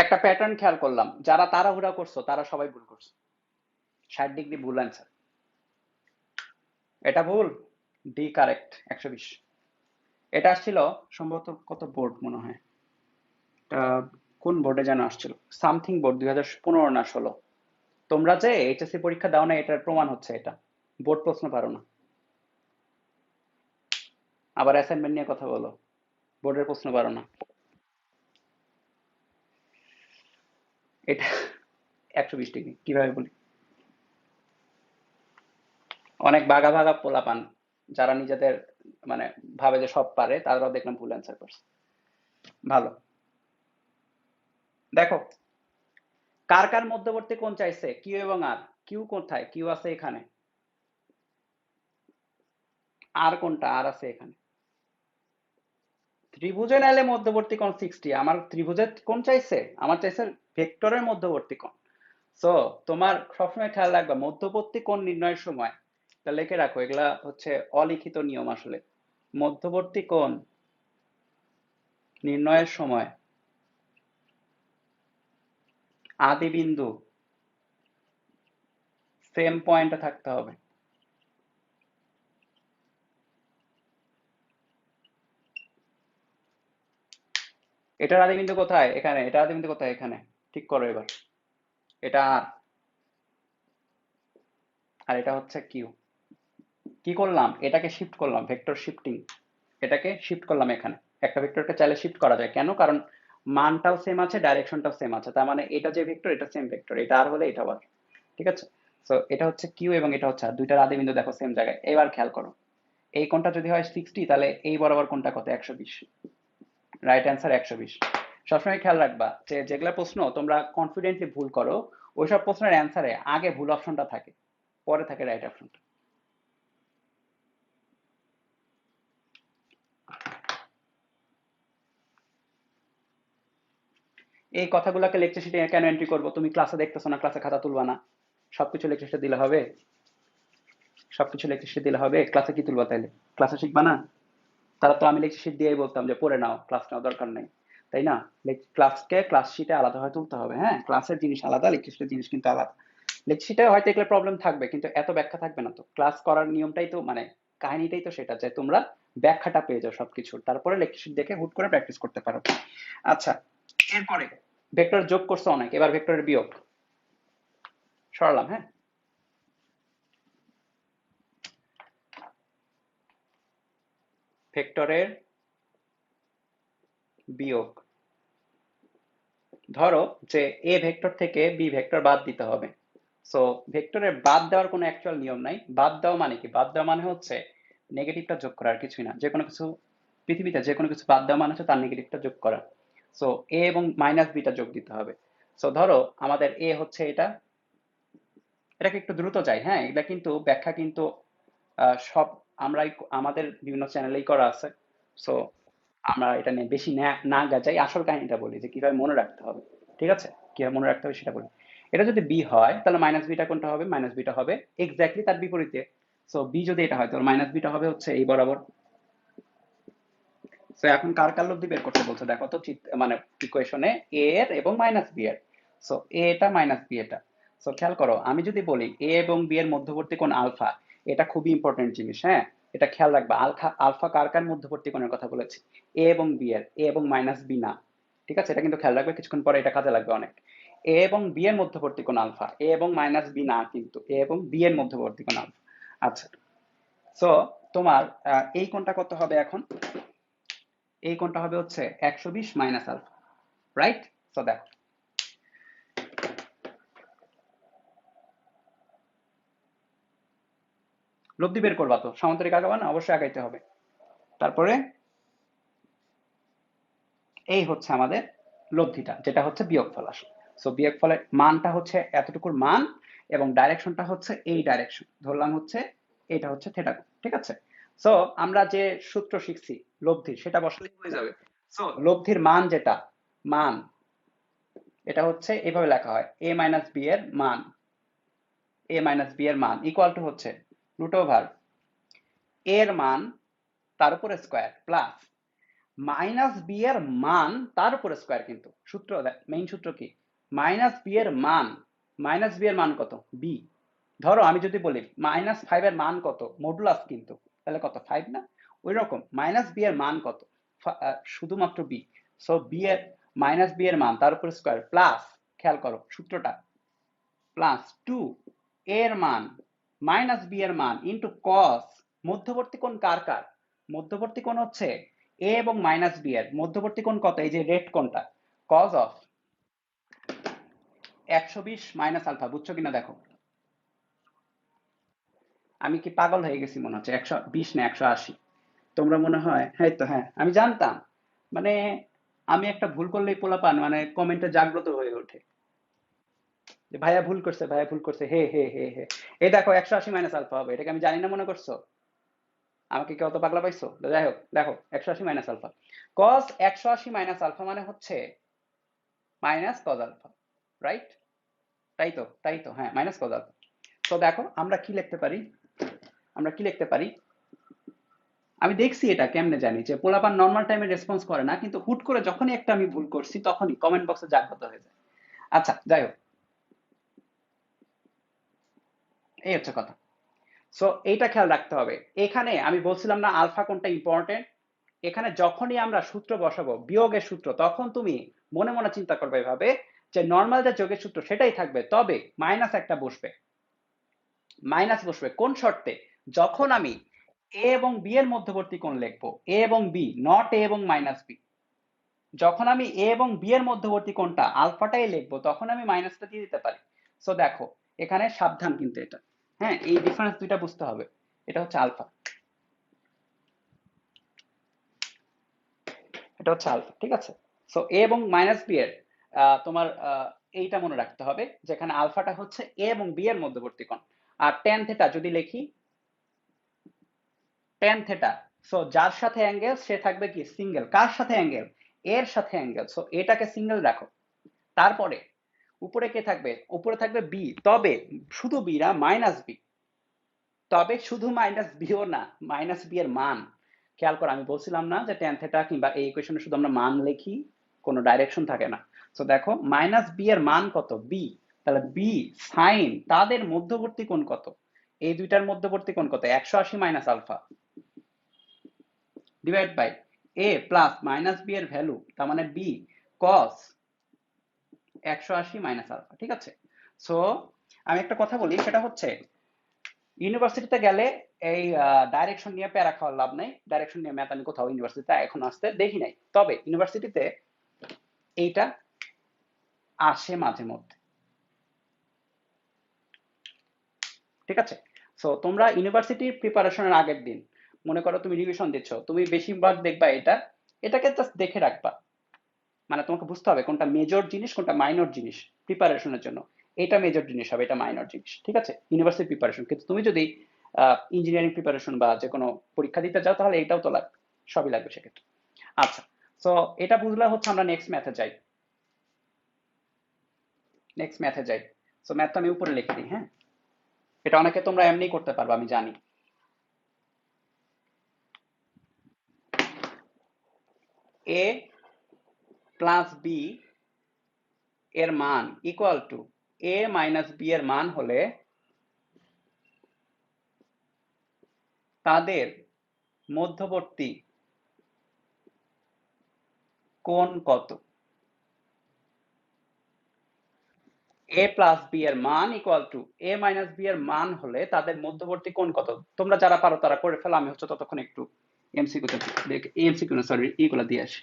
একটা প্যাটার্ন খেয়াল করলাম, যারা তাড়াহুড়া করছো তারা সবাই ভুল করছো। 60 ডিগ্রি ভুল অ্যান্সার, এটা ভুল। D correct, 120। এটা আসছিল সম্ভবত কত বোর্ড মনে হয়, কোন বোর্ডে যেন আসছিল, সামথিং বোর্ড 2015 না 16। তোমরা যে এইচএসসি পরীক্ষা দাও না এটার প্রমাণ হচ্ছে এটা, বোর্ড প্রশ্ন পারো না, আবার অ্যাসাইনমেন্ট নিয়ে কথা বলো, বোর্ডের প্রশ্ন পারো না। এটা 120 ডিগ্রি কিভাবে বলি? অনেক বাঘা বাঘা পোলাপান যারা নিজেদের মানে ভাবে যে সব পারে, তারাও দেখলাম ভুল অ্যান্সার করছে। ভালো। দেখো, কার কার মধ্যবর্তী কোণ চাইছে, কিউ এবং আর। কিউ কোথায়? কিউ আছে এখানে। আর কোনটা? আর আছে এখানে। ত্রিভুজে নাইলে মধ্যবর্তী কোণ 60। আমার ত্রিভুজের কোণ চাইছে, আমার চাইছে ভেক্টরের মধ্যবর্তী কোণ। সো তোমার সবসময় খেয়াল রাখবা মধ্যবর্তী কোণ নির্ণয়ের সময়, তা লিখে রাখো, এগুলা হচ্ছে অলিখিত নিয়ম আসলে। মধ্যবর্তী কোণ নির্ণয়ের সময় আদি বিন্দু সেম পয়েন্টে থাকতে হবে। এটার আদি বিন্দু কোথায়? এখানে। এটা আদি বিন্দু কোথায়? এখানে। ঠিক করো এবার। এটা আর, আর এটা হচ্ছে কিউ। কি করলাম? এটাকে শিফট করলাম, ভেক্টর শিফটিং। এটাকে শিফট করলাম এখানে। একটা ভেক্টরকে চাইলে শিফট করা যায়, কেন? কারণ মানটাও সেম আছে, ডাইরেকশনটাও সেম আছে, তার মানে এটা যে ভেক্টর এটা সেম ভেক্টর, এটা আর হলে এটা আর। ঠিক আছে। সো এটা হচ্ছে কিউ এবং এটা হচ্ছে আর, দুইটার আদি বিন্দু দেখো সেম জায়গায়। এবার খেয়াল করো, এই কোণটা যদি হয় 60, তাহলে এই বরাবর কোণটা কত? 120। Right answer 120। সবসময় খেয়াল রাখবা যে যেগুলা প্রশ্ন তোমরা কনফিডেন্টলি ভুল করো, ওইসব প্রশ্নের অ্যান্সারে আগে ভুল অপশনটা থাকে, পরে থাকে রাইট অপশনটা। এই কথাগুলোকে লেকচার শিটে কেন এন্ট্রি করবো? তুমি ক্লাসে দেখতেছো না, ক্লাসে খাতা তুলবা না, সবকিছু লেকচার শিটে দিলে হবে? সবকিছু লেকচার শিটে দিলে হবে? ক্লাসে কি তুলবা তাইলে? ক্লাসে শিখবা না? তারা তো আমি লেকচার শিট দিয়েই বলতাম যে পড়ে নাও, ক্লাস নেওয়ার দরকার নেই, তাই না? ক্লাসকে ক্লাস শিটে আলাদা হয়ে তুলতে হবে। হ্যাঁ, ক্লাসের জিনিস আলাদা, লেকচার শিটের জিনিস কিন্তু আলাদা। লেকচার শিটে হয়তো এগুলো প্রবলেম থাকবে, কিন্তু এত ব্যাখ্যা থাকবে না। তো ক্লাস করার নিয়মটাই তো মানে কাহিনীটাই তো সেটা, যে তোমরা ব্যাখ্যাটা পেয়ে যাও সবকিছুর, তারপরে লেকচার শিট দেখে হুট করে প্র্যাকটিস করতে পারো। আচ্ছা, এরপরে ভেক্টর যোগ করছো অনেক, এবার ভেক্টরের বিয়োগ সরালাম। হ্যাঁ, ভেক্টরের বিয়োগ। ধরো যে এ ভেক্টর থেকে বি ভেক্টর বাদ দিতে হবে। সো ভেক্টরের বাদ দেওয়ার কোনো অ্যাকচুয়াল নিয়ম নাই। বাদ দেওয়া মানে কি? বাদ দেওয়া মানে হচ্ছে নেগেটিভটা যোগ করা, আর কিছুই না। যে কোনো কিছু পৃথিবীতে যে কোনো কিছু বাদ দেওয়া মানে হচ্ছে তার নেগেটিভটা যোগ করা। সো এ এবং মাইনাস বিটা যোগ দিতে হবে। সো ধরো আমাদের এ হচ্ছে এটা, এটাকে একটু দ্রুত যাই। হ্যাঁ, এটা কিন্তু ব্যাখ্যা কিন্তু সব আমরাই আমাদের বিভিন্ন চ্যানেলেই করা আছে। সো আমরা এটা নিয়ে বেশি না না যাই, আসল কাহিনীটা বলি যে কিভাবে মনে রাখতে হবে। ঠিক আছে, কিভাবে মনে রাখতে হবে সেটা বলি। এটা যদি বি হয় তাহলে মাইনাস বিটা কোনটা হবে? মাইনাস বিটা হবে এক্স্যাক্টলি তার বিপরীতে। সো বি যদি এটা হয় তাহলে মাইনাস বিটা হবে হচ্ছে এই বরাবর। সো এখন কার কার লব্ধি বের করতে বলছো দেখো তো, মানে ইকুয়েশনে এ এর এবং মাইনাস বি এর। সো এ এটা মাইনাস বি এটা। সো খেয়াল করো, আমি যদি বলি এ এবং বি এর মধ্যবর্তী কোণ আলফা, এটা খুবই ইম্পর্টেন্ট জিনিস, হ্যাঁ। এটা খেয়াল রাখবা, আলফা আলফা কার কার মধ্যবর্তী কোণের কথা বলেছি, এ এবং বি এর, এ এবং মাইনাস বি না। ঠিক আছে, এটা কিন্তু খেয়াল রাখবে, কিছুক্ষণ পরে এটা কাজে লাগবে অনেক। এ এবং বি এর মধ্যবর্তী কোণ আলফা, এ এবং মাইনাস বি না, কিন্তু এ এবং বি এর মধ্যবর্তী কোণ আলফা। আচ্ছা, সো তোমার এই কোণটা কত হবে এখন? এই কোণটা হবে হচ্ছে 120 মাইনাস আলফা, রাইট? সো দেখো, লব্ধি বের করবা তো, সামান্তরিক আগাবা না, অবশ্যই আগাইতে হবে। তারপরে এই হচ্ছে আমাদের লব্ধিটা, যেটা হচ্ছে বিয়োগফল আসলে। সো বিয়োগফলের মানটা হচ্ছে এতটুকুর মান, এবং ডাইরেকশনটা হচ্ছে এই ডাইরেকশন, ধরলাম হচ্ছে এটা হচ্ছে থেটা কোণ, ঠিক আছে। সো আমরা যে সূত্র শিখছি লব্ধির, সেটা বসালেই হয়ে যাবে। সো লব্ধির মান যেটা, মান এটা হচ্ছে এভাবে লেখা হয়, এ মাইনাস বি এর মান, এ মাইনাস বি এর মান ইকুয়াল টু হচ্ছে রুট ওভার এর মান তার উপরে স্কোয়ার প্লাস মাইনাস বি এর মান তার উপরে স্কোয়ার। কিন্তু সূত্র, মেইন সূত্র কি, মাইনাস বি এর মান, মাইনাস বি এর মান কত, বি। ধরো আমি যদি বলি মাইনাস ফাইভ এর মান কত, মডুলাস কিন্তু, তাহলে কত, ফাইভ না? ওই রকম মাইনাস বি এর মান কত, শুধুমাত্র বি। সো বি এর, মাইনাস বি এর মান তার উপরে স্কোয়ার প্লাস, খেয়াল করো সূত্রটা, প্লাস টু এর মান মাইনাস বি এর মান ইন্টু কস, মধ্যবর্তী কোণ কার কার, মধ্যবর্তী কোণ হচ্ছে এ এবং মাইনাস বি এর মধ্যবর্তী কোণ কত, এই যে রেড কোণটা, কজ অফ 120 মাইনাস আলফা। বুঝছো কিনা দেখো, আমি কি পাগল হয়ে গেছি মনে হচ্ছে, 120 না 180? তোমরা মনে হয়, হ্যাঁ তো হ্যাঁ আমি জানতাম, মানে আমি একটা ভুল করলেই পোলাপান মানে কমেন্টে জাগ্রত হয়ে ওঠে, যে ভাইয়া ভুল করছে, ভাইয়া ভুল করছে, হে হে হে হে। এই দেখো 180 মাইনাস আলফা হবে, এটাকে আমি জানি না মনে করছো? আমাকে কি অত পাগলা পাইছো? তো যাই হোক, দেখো 180 মাইনাস আলফা, কস 180 মাইনাস আলফা মানে হচ্ছে মাইনাস কজ আলফা, রাইট? তাই তো, তাই তো, হ্যাঁ মাইনাস কজ আলফা। তো দেখো আমরা কি লিখতে পারি, আমরা কি লিখতে পারি, আমি দেখছি এটা কেমনে জানি যে পোলাপান নর্মাল টাইমে রেসপন্স করে না, কিন্তু হুট করে যখনই একটা আমি ভুল করছি তখনই কমেন্ট বক্সে জাগ্রত হয়ে যায়। আচ্ছা যাই হোক, এই হচ্ছে কথা। সো এইটা খেয়াল রাখতে হবে, এখানে আমি বলছিলাম না আলফা কোনটা ইম্পর্টেন্ট, এখানে যখনই আমরা সূত্র বসাবো বিয়োগের সূত্র, তখন তুমি মনে মনে চিন্তা করবে এভাবে যে নর্মাল যে যোগের সূত্র সেটাই থাকবে, তবে মাইনাস একটা বসবে, মাইনাস বসবে কোন শর্তে, যখন আমি এ এবং বি এর মধ্যবর্তী কোণ লিখবো, এ এবং বি, নট এ এবং মাইনাস বি। যখন আমি এ এবং বি এর মধ্যবর্তী কোণটা আলফাটাই লিখবো, তখন আমি মাইনাসটা দিয়ে দিতে পারি। সো দেখো এখানে সাবধান কিন্তু এটা, হ্যাঁ এই ডিফারেন্স দুইটা বুঝতে হবে, এটা হচ্ছে আলফা, এটা হচ্ছে আলফা, ঠিক আছে। সো এ এবং মাইনাস বি এর তোমার এইটা মনে রাখতে হবে, যেখানে আলফাটা হচ্ছে এ এবং বি এর মধ্যবর্তী কোণ। আর ট্যান থেটা যদি লিখি, ট্যান থেটা, সো যার সাথে অ্যাঙ্গেল সে থাকবে কি সিঙ্গেল, কার সাথে অ্যাঙ্গেল, এর সাথে অ্যাঙ্গেল, সো এটাকে সিঙ্গেল রাখো। তারপরে উপরে কে থাকবে, উপরে থাকবে বি, তবে শুধু বি না, মাইনাস বি, তবে শুধু মাইনাস বিও না, মাইনাস বি এর মান। খেয়াল করো আমি বলছিলাম না যে ট্যান থেটা কিংবা এই ইকুয়েশনে শুধু আমরা মান লিখি, কোনো ডাইরেকশন থাকে না। সো দেখো মাইনাস বি এর মান কত, বি, তাহলে বি সাইন তাদের মধ্যবর্তী কোণ কত, এই দুইটার মধ্যবর্তী কোণ কত, 180 minus alpha divide by A plus minus B এর ভ্যালু, তার মানে বি কস 180 মাইনাস আলফা, ঠিক আছে। সো আমি একটা কথা বলি, সেটা হচ্ছে ইউনিভার্সিটিতে গেলে এই ডাইরেকশন নিয়ে প্যারা খাওয়ার লাভ নাই, ডাইরেকশন নিয়ে ম্যাথ আমি কোথাও ইউনিভার্সিটিতে এখন আসতে দেখি নাই, তবে ইউনিভার্সিটিতে এইটা আসে মাঝে মধ্যে, ঠিক আছে। সো তোমরা ইউনিভার্সিটির প্রিপারেশনের আগের দিন, মনে করো তুমি রিভিশন দিচ্ছ, তুমি বেশিরভাগ দেখবা এটা, এটাকে জাস্ট দেখে রাখবা, মানে তোমাকে বুঝতে হবে কোনটা মেজর জিনিস কোনটা মাইনর জিনিস প্রিপারেশনের জন্য। এটা মেজর জিনিস হবে, এটা মাইনর জিনিস, ঠিক আছে, ইউনিভার্সিটি প্রিপারেশন। কিন্তু তুমি যদি ইঞ্জিনিয়ারিং প্রিপারেশন বা যে কোনো পরীক্ষা দিতে যাও, তাহলে এটাও তো লাগবে, সবই লাগবে সেক্ষেত্রে। আচ্ছা, সো এটা বুঝলে হচ্ছে আমরা নেক্সট ম্যাথে যাই, নেক্সট ম্যাথে যাই। সো ম্যাথটা আমি উপরে লিখে দিই, হ্যাঁ, এটা অনেকে তোমরা এমনি করতে পারবে আমি জানি। এ প্লাস বি এর মান equal to A minus B এর মান হলে তাদের মধ্যবর্তী কোণ কত? এ প্লাস বি এর মান equal to A minus B এর মান হলে তাদের মধ্যবর্তী কোণ কত? তোমরা যারা পারো তারা করে ফেলো, আমি হচ্ছে ততক্ষণ একটু এমসিকিউ না সরি ইগুলা দিয়ে আসি।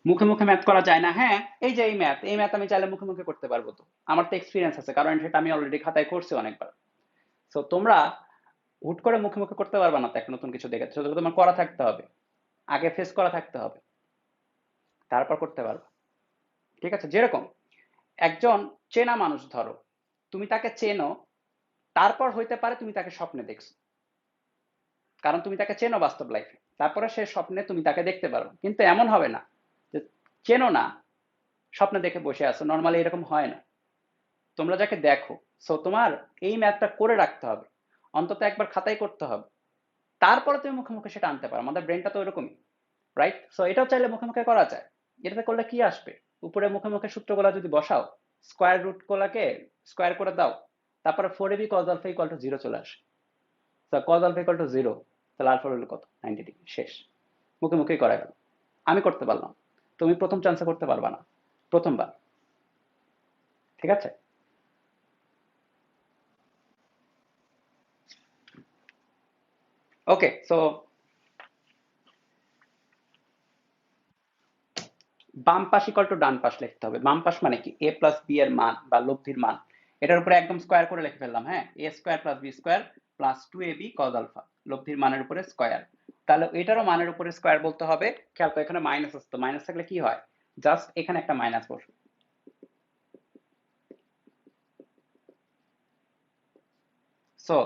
মুখে মুখে ম্যাথ করা যায় না, হ্যাঁ এই যে এই ম্যাথ আমি চাইলে মুখে মুখে করতে পারবো, তো আমার তো এক্সপিরিয়েন্স আছে, কারণ সেটা আমি অলরেডি খাতায় করছি অনেকবার। সো তোমরা হুট করে মুখে মুখে করতে পারবে না, তো একটা নতুন কিছু দেখে সেটা তোমার করা থাকতে হবে, আগে ফেস করা থাকতে হবে, তারপর করতে পারবে। ঠিক আছে, যেরকম একজন চেনা মানুষ ধরো, তুমি তাকে চেনো, তারপর হইতে পারে তুমি তাকে স্বপ্নে দেখছো, কারণ তুমি তাকে চেনো বাস্তব লাইফে, তারপরে সে স্বপ্নে তুমি তাকে দেখতে পারো, কিন্তু এমন হবে না যে চেনো না স্বপ্নে দেখে বসে আছো, নর্মালি এরকম হয় না। তোমরা যাকে দেখো, সো তোমার এই ম্যাথটা করে রাখতে হবে, অন্তত একবার খাতায় করতে হবে, তারপরে তুমি মুখে মুখে সেটা আনতে পারো। আমাদের ব্রেনটা তো ওরকমই, রাইট? সো এটাও চাইলে মুখে মুখে করা যায়। এটাতে করলে কি আসবে, উপরে মুখে মুখে সূত্রগুলা যদি বসাও, স্কোয়ার রুট গুলাকে স্কোয়ার করে দাও, তারপরে 4ab cos alpha equal to 0 চলে আসে। তো cos alpha equal to 0, তাহলে আলফা হলো কত? 90 ডিগ্রি, শেষ। মুখে মুখেই করা গেল, আমি করতে পারলাম, তুমি প্রথম চান্সে করতে পারবা না, প্রথমবার। ঠিক আছে, ওকে। সো বাম পাশ ইকুয়াল টু ডান পাশ লিখতে হবে। বাম পাশ মানে কি, এ প্লাস বি এর মান বা লব্ধির মান, এটার উপরে একদম স্কোয়ার করে লিখে ফেললাম, হ্যাঁ, A square plus B square plus 2ab cos alpha, লব্ধির মানের উপরে স্কোয়ার। তাহলে এটারও মানের উপরে স্কোয়ার বলতে হবে। খেয়াল করো এখানে মাইনাস আসতো, মাইনাস থাকলে কি হয়, জাস্ট এখানে একটা মাইনাস বসবে। সো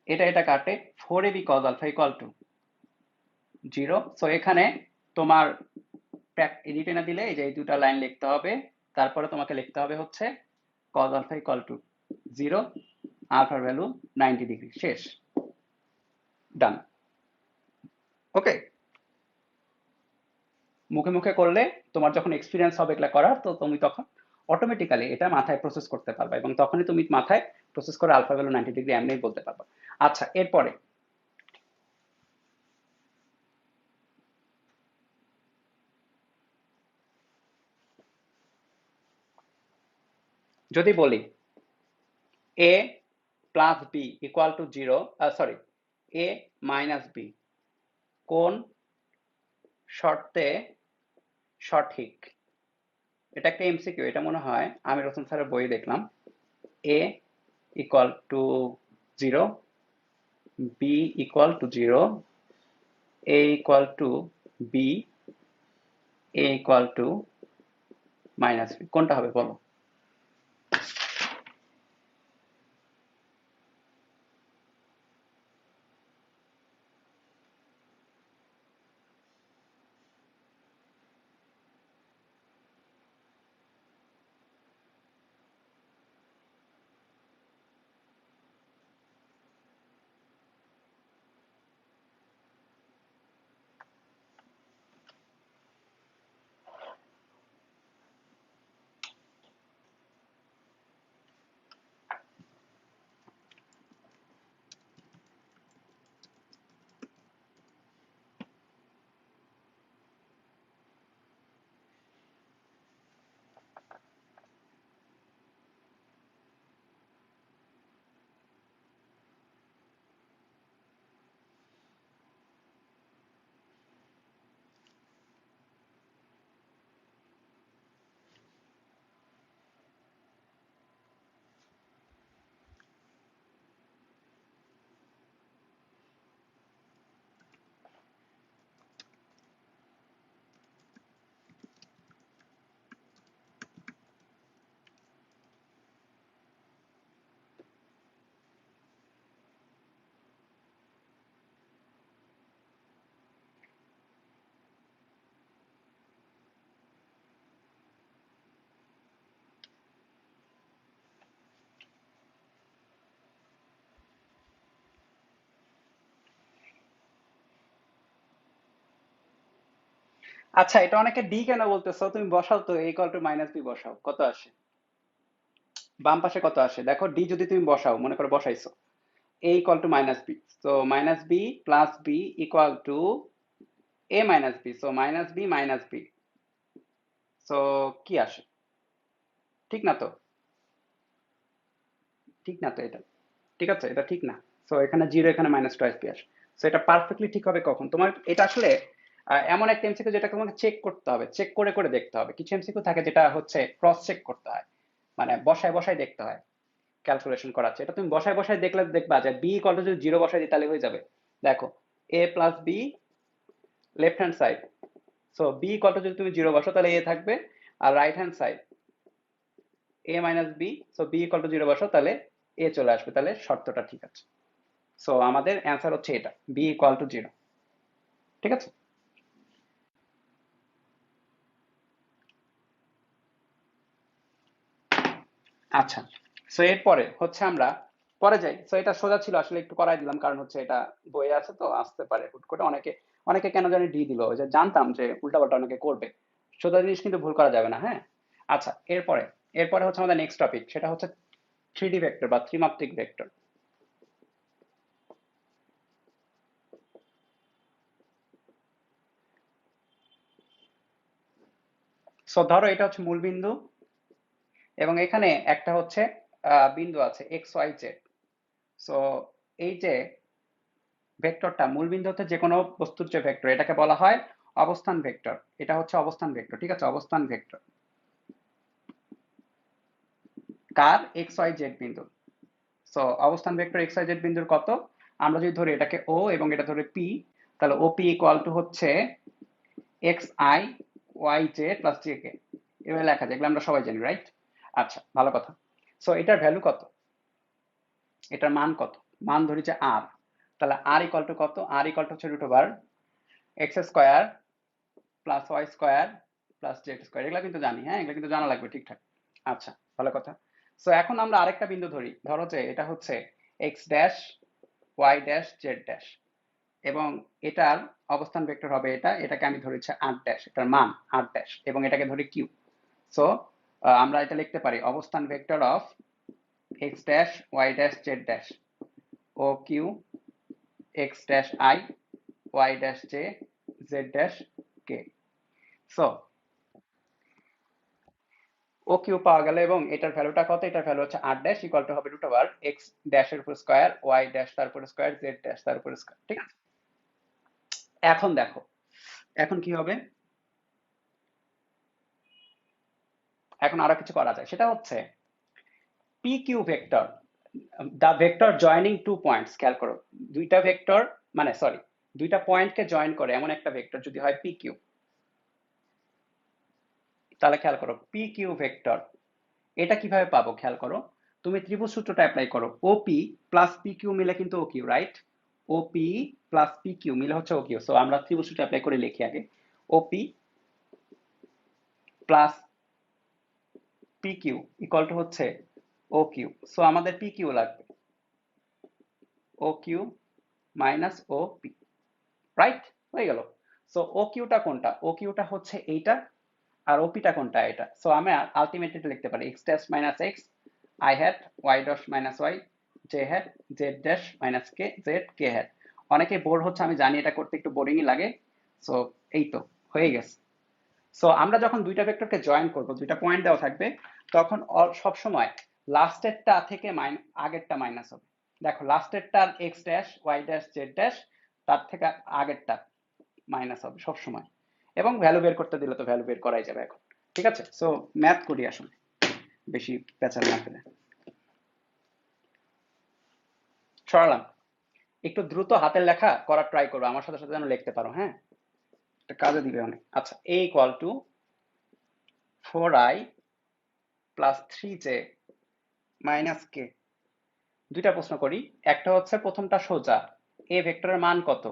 এটা এটা কাটে, 4ab cos alpha equal to 0। So এখানে তোমার এডিটে না দিলে এই যে এই দুটা লাইন লিখতে হবে, তারপরে তোমাকে লিখতে হবে হচ্ছে cos আলফা ইকুয়াল টু 0, আলফার ভ্যালু 90 ডিগ্রি, শেষ, ডান। ওকে, মুখে মুখে করলে তোমার যখন এক্সপিরিয়েন্স হবে এগুলা করার, তো তুমি তখন অটোমেটিক্যালি এটা মাথায় প্রসেস করতে পারবে, এবং তখনই তুমি মাথায় প্রসেস করে আলফা ভ্যালু 90 ডিগ্রি এমনি বলতে পারবে। আচ্ছা, এরপরে যদি বলি A plus B equal to 0, sorry, A minus B কোন শর্তে সঠিক? এটা একটা এমসিকিউ, এটা মনে হয় আমি রতন স্যারের বইয়ে দেখলাম। A equal to 0, B equal to 0, A equal to B, A equal to minus B, কোনটা হবে বলো? আচ্ছা, এটা অনেকে ডি কেন বলতেছো? তুমি বসাও তো, a equal to minus B বসাও, কত আসে? বাম পাশে কত আসে দেখো, ডি যদি তুমি বসাও, মনে করো বসাইছো, a equal to minus B, তো minus B plus B equal to a minus B, so minus B, so কি আসে? ঠিক না তো? ঠিক না তো এটা? ঠিক আছে, এটা ঠিক না। সো এখানে জিরো, এখানে মাইনাস টু আসবে আসে। সো এটা পারফেক্টলি ঠিক হবে কখন? তোমার এটা আসলে এমন একটা এমসিকিউ যেটা তোমাকে চেক করতে হবে, চেক করে করে দেখতে হবে। কিছু এমসিকিউ থাকে যেটা হচ্ছে ক্রস চেক করতে হয়, মানে বসায় বসায় দেখতে হয়, ক্যালকুলেশন করাচ্ছে। এটা তুমি বসায় বসায় দেখলে দেখবা যে বি ইকুয়াল টু যদি জিরো বসায় দিই তাহলে হয়ে যাবে। দেখো, A plus B left hand side, so B equal to যদি তুমি জিরো বসো তাহলে এ থাকবে, আর right hand side A minus B, so B equal to zero বসো তাহলে এ চলে আসবে, তাহলে শর্তটা ঠিক আছে। সো আমাদের অ্যান্সার হচ্ছে এটা, বি ইকুয়াল টু জিরো। ঠিক আছে। আচ্ছা, সো এরপরে হচ্ছে আমরা পরে যাই। সো এটা সোজা ছিল আসলে, একটু করাই দিলাম কারণ হচ্ছে এটা বইয়ে আছে তো, আসতে পারে হুট করে অনেকে, অনেকে কেন জানি ডি দিল, ওই যে জানতাম যে উল্টাপাল্টা অনেকে করবে। সোজা জিনিস কিন্তু ভুল করা যাবে না, হ্যাঁ। আচ্ছা, এরপরে এরপরে হচ্ছে আমাদের নেক্সট টপিক, সেটা হচ্ছে থ্রি ডি ভেক্টর বা ত্রিমাত্রিক ভেক্টর। সো ধরো এটা হচ্ছে মূল বিন্দু, এবং এখানে একটা হচ্ছে বিন্দু আছে এক্স ওয়াই জেড। সো এই যে ভেক্টরটা, মূল বিন্দু হচ্ছে যে কোনো বস্তুর যে ভেক্টর, এটাকে বলা হয় অবস্থান ভেক্টর। এটা হচ্ছে অবস্থান ভেক্টর, ঠিক আছে, অবস্থান ভেক্টর কার? এক্স ওয়াই জেড বিন্দু। সো অবস্থান ভেক্টর এক্স ওয়াই জেড বিন্দুর কত? আমরা যদি ধরি এটাকে ও এবং এটা ধরে পি, তাহলে ওপি ইকুয়াল টু হচ্ছে X I Y Z plus J K, এভাবে লেখা যায়, এগুলো আমরা সবাই জানি, রাইট? আচ্ছা, ভালো কথা। সো এটার ভ্যালু কত? এটার মান কত? মান ধরি যে আর, তাহলে আর ইকুয়াল টু কত? আর ইকুয়াল টু হচ্ছে root over X square plus Y square plus Z square, এগুলো কিন্তু জানি, হ্যাঁ, এগুলো কিন্তু জানা লাগবে ঠিকঠাক। আচ্ছা, ভালো কথা। সো এখন আমরা আরেকটা বিন্দু ধরি, ধরো যে এটা হচ্ছে X dash Y dash Z dash, এবং এটার অবস্থান ভেক্টর হবে এটা, এটাকে আমি ধরেছি আর ড্যাশ, এটার মান আর ড্যাশ, এবং এটাকে ধরি কিউ। সো আমরা এটা লিখতে পারি অবস্থান vector of X dash Y dash Z dash O Q X dash I Y dash J Z dash K. So O Q পাওয়া গেল, এবং এটার ভ্যালুটা কত? এটার ভ্যালু হচ্ছে আর ড্যাশ ইকুয়াল টু হবে রুট ওভার এক্স ড্যাশের উপর স্কোয়ার ওয়াই ড্যাশ তার উপর স্কোয়ার জেড ড্যাশ তার উপর স্কোয়ার, ঠিক আছে। এখন দেখো, এখন কি হবে? এখন আরো কিছু করা যায়, সেটা হচ্ছে পি কিউ ভেক্টর, দা ভেক্টর জয়নিং টু পয়েন্টস। খেয়াল করো, দুইটা ভেক্টর, মানে সরি, দুইটা পয়েন্টকে জয়েন করে এমন একটা ভেক্টর যদি হয় পি কিউ, তাহলে খেয়াল করো পি কিউ ভেক্টর, এটা কিভাবে পাবো? খেয়াল করো, তুমি ত্রিভুজ সূত্রটা অ্যাপ্লাই করো, ওপি প্লাস পি কিউ মিলে কিন্তু ও কিউ, রাইট? ওপি প্লাস পি কিউ মিলে হচ্ছে ও কিউ। সো আমরা ত্রিভুজ সূত্র অ্যাপ্লাই করে লিখি আগে, OP plus P Q equal to হচ্ছে ও কিউ। সো আমাদের পি কিউ লাগবে O Q minus O P, right? হয়ে গেল। সো ও কিউটা কোনটা? ও কিউটা হচ্ছে এইটা, আর ওপিটা কোনটা? এটা। সো আমি আলটিমেটলি লিখতে পারি X dash minus X I hat Y dash minus Y J hat Z dash minus K Z K hat. অনেকে বোর হচ্ছে, আমি জানি এটা করতে একটু বোরিংই লাগে। সো এই তো হয়ে গেছে। সো আমরা যখন দুইটা ভেক্টরকে জয়েন করব, দুইটা পয়েন্ট দেওয়া থাকবে, তখন সব সময় লাস্টেরটা থেকে আগেরটা মাইনাস হবে। দেখো, লাস্টেরটার X dash Y dash Z dash, তার থেকে আগেরটা মাইনাস হবে সব সময়। এবং ভ্যালু বের করতে দিলে তো ভ্যালু বের করাই যাবে এখন। ঠিক আছে, সো ম্যাথ করি আসলে, বেশি পেঁচাল না ফেলে। সরালাম, একটু দ্রুত হাতের লেখা করার ট্রাই করবো, আমার সাথে সাথে যেন লিখতে পারো, হ্যাঁ, এটা কাজে দিবে অনেক। আচ্ছা, A equal to 4i plus 3j minus K. দুইটা প্রশ্ন করি, একটা হচ্ছে প্রথমটা সোজা, এ ভেক্টরের মান কত?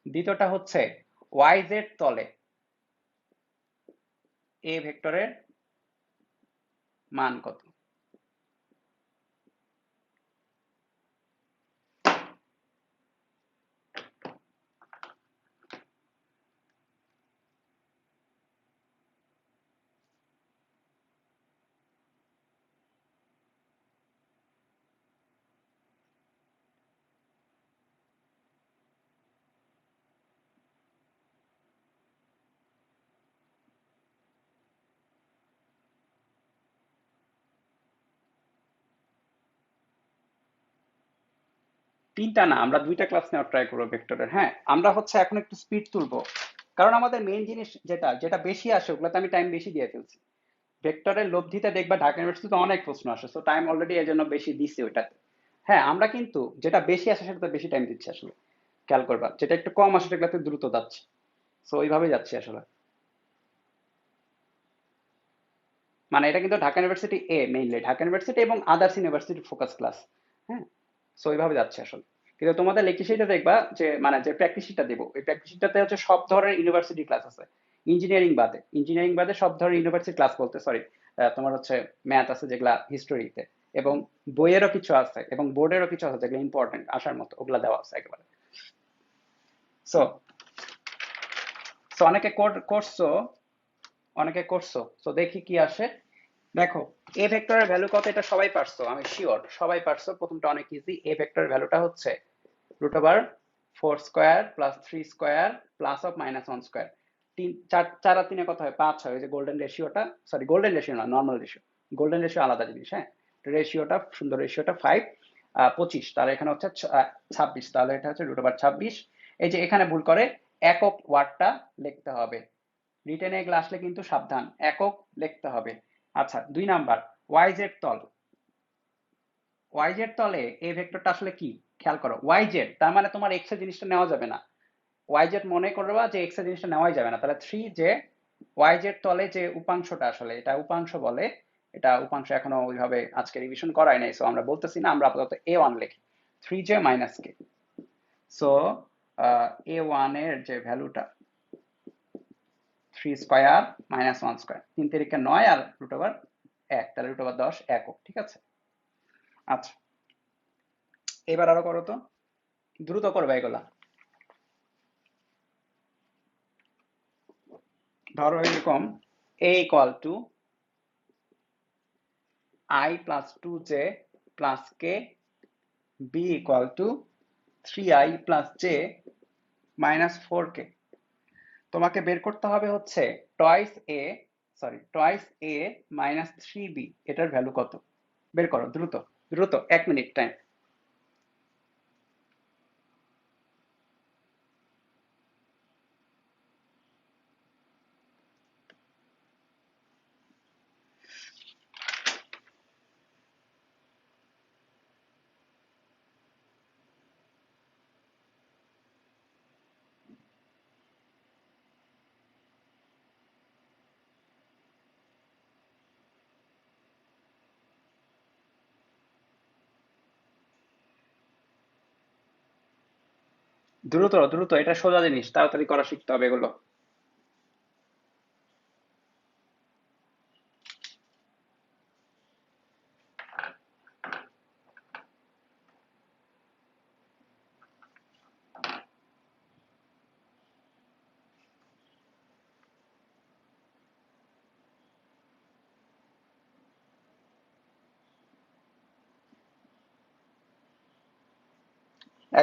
দ্বিতীয়টা হচ্ছে ওয়াই জেড তলে এ ভেক্টরের মান কত? তিনটা না, আমরা দুইটা ক্লাস নেওয়ার ট্রাই করবো ভেক্টরের। হ্যাঁ, আমরা হচ্ছে এখন একটু স্পিড তুলবো, কারণ আমাদের মেইন জিনিস যেটা যেটা বেশি আসে ওগুলোতে আমি টাইম বেশি দিয়ে ফেলছি। ভেক্টরের লব্ধিতে দেখবা ঢাকা ইউনিভার্সিটিতে অনেক প্রশ্ন আসে, সো টাইম অলরেডি এর জন্য বেশি দিছি ওইটাতে। হ্যাঁ, আমরা কিন্তু যেটা বেশি আসে সেটাতে বেশি টাইম দিচ্ছি আসলে, খেয়াল করবা। যেটা একটু কম আসে সেগুলোতে দ্রুত যাচ্ছে, সো ওইভাবেই যাচ্ছি আসলে। মানে এটা কিন্তু Dhaka university mainly Dhaka university এবং আদার্স ইউনিভার্সিটি ফোকাস ক্লাস। হ্যাঁ, সো ওইভাবে যাচ্ছে আসলে। কিন্তু তোমাদের লেকচার শিটে দেখবা যে মানে যে প্র্যাকটিস শিটটা দেবো, ওই প্র্যাকটিস শিটটাতে হচ্ছে সব ধরনের ইউনিভার্সিটি ক্লাস আছে। ইঞ্জিনিয়ারিং বাদে সব ধরনের ইউনিভার্সিটি ক্লাস বলতে সরি, তোমার হচ্ছে ম্যাথ আছে যেগুলা হিস্টোরিতে, এবং বইয়েরও কিছু আছে এবং বোর্ডেরও কিছু আছে যেগুলো ইম্পর্টেন্ট আসার মতো, ওগুলা দেওয়া আছে একেবারে। সো সো করছো, অনেকে করছো, সো দেখি কি আসে। দেখো, এ ভেক্টরের ভ্যালু কত এটা সবাই পারছো, আমি শিওর সবাই পারছো। প্রথমটা অনেক ইজি, এ ভেক্টরের ভ্যালুটা হচ্ছে √4² + 3² +(−1²). তিন চার চার আর তিনে কত হয়? 5 হয়। ওই যে গোল্ডেন রেশিওটা, সরি গোল্ডেন রেশিও না, নর্মাল রেশিও। গোল্ডেন রেশিও আলাদা জিনিস। হ্যাঁ, রেশিওটা সুন্দর, রেশিওটা 25, তাহলে এখানে হচ্ছে 26, তাহলে এটা হচ্ছে √26। এই যে এখানে ভুল করে একক ওয়াটটা লিখতে হবে, রিটেনে এগুলো আসলে কিন্তু সাবধান, একক লিখতে হবে। আচ্ছা, 2 নাম্বার, ওয়াইজেড তল। ওয়াইজেড তলে এই ভেক্টরটা আসলে কি, খেয়াল করো। ওয়াইজেড তার মানে তোমার এক্স এর জিনিসটা নেওয়া যাবে না। ওয়াইজেড মনে করবা যে এক্স এর জিনিসটা নেওয়াই যাবে না, তাহলে 3 যে ওয়াইজেড তলে যে উপাংশটা আসলে এটা উপাংশ বলে। এটা উপাংশ এখনো ওইভাবে আজকে রিভিশন করাই নাই, সো আমরা বলতেছি না, আমরা আপাতত a1 লিখি। 3j - k, সো a1 এর যে ভ্যালুটা 3² - 1², 3×9 আর √1, তাহলে √10 একক। ঠিক আছে, আচ্ছা এবার আরো করো তো, দ্রুত করবে এগুলা। ধরো এরকম a = I + 2j + k, b = 3i + j - 4k। তোমাকে বের করতে হবে হচ্ছে টয়েস a - 3b, এটার ভ্যালু কত। বের করো দ্রুত, দ্রুত, 1 মিনিট টাইম। দ্রুত দ্রুত, এটা সোজা জিনিস, তাড়াতাড়ি করা শিখতে হবে এগুলো।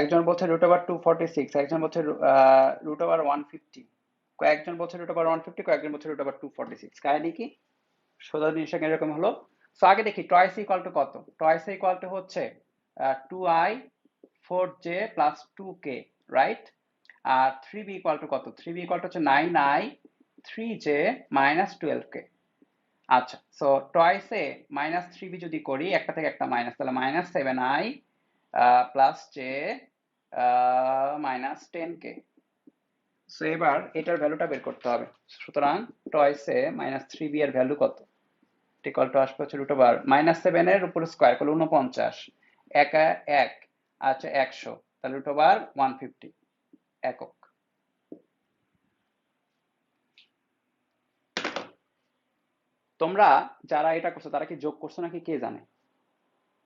একজন বলছে √246, একজন বলছে √150, কয়েকজন বলছে √150, কয়েকজন বলছে √246। কাহিনী কি, সোজা জিনিসটা এরকম হলো। সো আগে দেখি টয়েস ইকুয়াল টু কত। টয়েস ইকুয়াল টু হচ্ছে 2i 4j + 2k, right. R 3b equal to কত, 3b ইকুয়াল টু হচ্ছে 9i 3j - 12k। আচ্ছা, সো টয়েসে -3b যদি করি, একটা থেকে একটা মাইনাস, তাহলে -7i + j -10k। সো এবার এটার ভ্যালুটা বের করতে হবে। সুতরাং টয়েসে -3b এর ভ্যালু কত, ইকুয়াল টু আসবে হচ্ছে √7 এর উপর স্কয়ার করলে 49, একা 1, আচ্ছা 100, তাহলে √150 একক। তোমরা যারা এটা করছো তারা কি যোগ করছো নাকি কে জানে।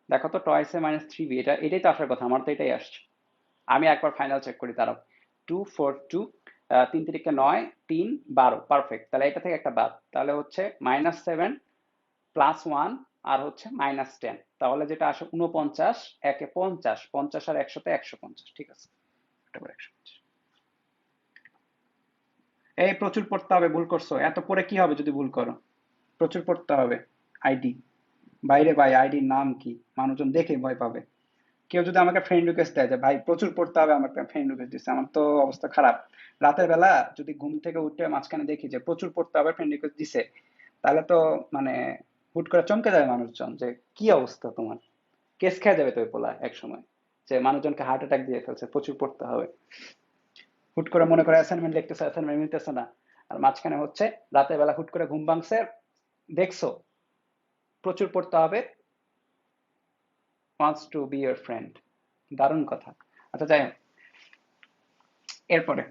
দেখো তো টয়েসে -3b, এটাই তো আসার কথা, আমার তো এটাই আসছে। আমি একবার ফাইনাল চেক করি তারাও। 242, 3×9, 3, 12, পারফেক্ট। তাহলে এটা থেকে একটা বাদ, তাহলে হচ্ছে -7 +1 আর হচ্ছে -10, তাহলে যেটা আসে 49, একে 50, 50 আর 100তে 150। ঠিক আছে, এটা করে 150। এই প্রচুর পড়তে হবে, ভুল করছো। এত পড়ে কি হবে যদি ভুল করো, প্রচুর পড়তে হবে। আইডি বাইরে ভাই, আইডির নাম কি, মানুষজন দেখে ভয় পাবে। কেউ যদি আমাকে ফ্রেন্ড রিকোয়েস্ট দেয় যে ভাই প্রচুর পড়তে হবে, আমাকে ফ্রেন্ড রিকোয়েস্ট দিচ্ছে, আমার তো অবস্থা খারাপ। রাতের বেলা যদি ঘুম থেকে উঠে মাঝখানে দেখি যে প্রচুর পড়তে হবে, ফ্রেন্ড রিকোয়েস্ট দিছে, তাহলে তো মানে হুট করে চমকে যাবে মানুষজন যে কি অবস্থা তোমার, কেস খেয়ে যাবে তো ওই পোলা এক সময়, যে মানুষজনকে হার্ট অ্যাটাক দিয়ে ফেলছে, প্রচুর পড়তে হবে। হুট করে মনে করে অ্যাসাইনমেন্ট লিখতেছে, অ্যাসাইনমেন্ট মিলতেছে না, আর মাঝখানে হচ্ছে রাতের বেলা হুট করে ঘুম ভাঙছে, দেখছো প্রচুর পড়তে হবে, wants to B your friend. দারুণ কথা। আচ্ছা যাই হোক, এরপরে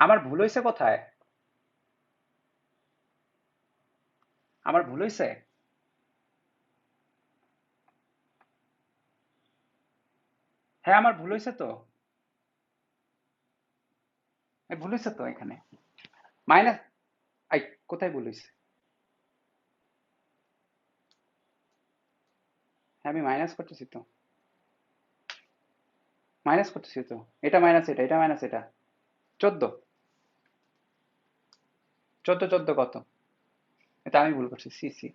আমার ভুল হয়েছে কোথায়? আমার ভুল হয়েছে? হ্যাঁ আমার ভুল হয়েছে তো, ভুল হয়েছে তো এখানে, মাইনাস, আই, কোথায় ভুল হয়েছে? হ্যাঁ আমি মাইনাস করতেছি তো, মাইনাস করতেছি তো, এটা মাইনাস এটা, এটা মাইনাস এটা, 14, 14 14 কত? এটা আমি ভুল করছি, সি সি,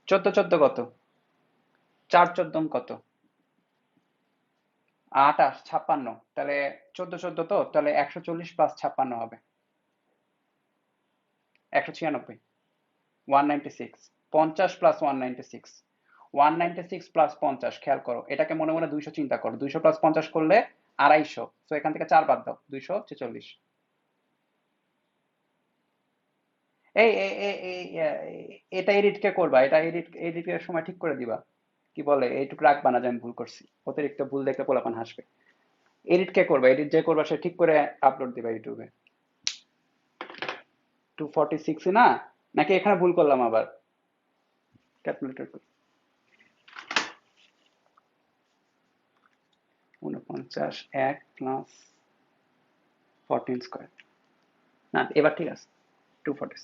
14 14 কত? 4 14 কত? 28 56, তাহলে 14 14 তো, তাহলে 140 প্লাস 56 হবে 196, 196, 50 প্লাস 196, 196 প্লাস 50, খেয়াল করো এটাকে মনে মনে 200 চিন্তা করো, 200 প্লাস 50 করলে 250, তো এখান থেকে 4 বাদ দাও, 246। এই এটা এডিট কে করবা, এটা এডিটের সময় ঠিক করে দিবা, কি বলে এইটুকু রাখবা না যে আমি ভুল করছি, অতিরিক্ত ভুল দেখলে পোলাপান হাসবে। এডিট কে করবা, এডিট যে করবা সে ঠিক করে আপলোড দিবা ইউটিউবে। 246 না, নাকি এখানে ভুল করলাম আবার, ক্যালকুলেটর করি, 49 1 প্লাস 14 স্কোয়ার, না এবার ঠিক আছে, 246।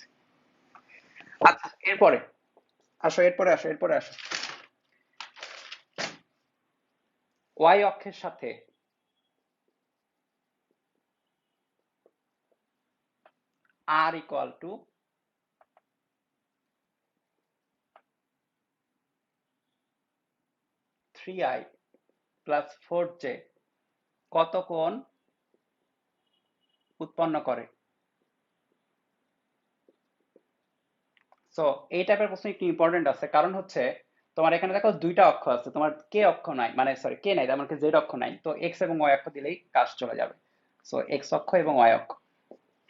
আচ্ছা এরপরে আসো, এরপরে আসো, এরপরে আসো, ওয়াই অক্ষের সাথে আর equal two 3i plus 4j কত কোণ উৎপন্ন করে? সো এই টাইপের প্রশ্ন একটু ইম্পর্টেন্ট আছে, কারণ হচ্ছে তোমার এখানে দেখো দুইটা অক্ষ আছে, তোমার কে অক্ষ নাই, মানে সরি কে নাই, আমার জেড অক্ষ নাই, তো এক্স এবং ওয়াই অক্ষ দিলেই কাজ চলে যাবে। সো এক্স অক্ষ এবং ওয়াই অক্ষ,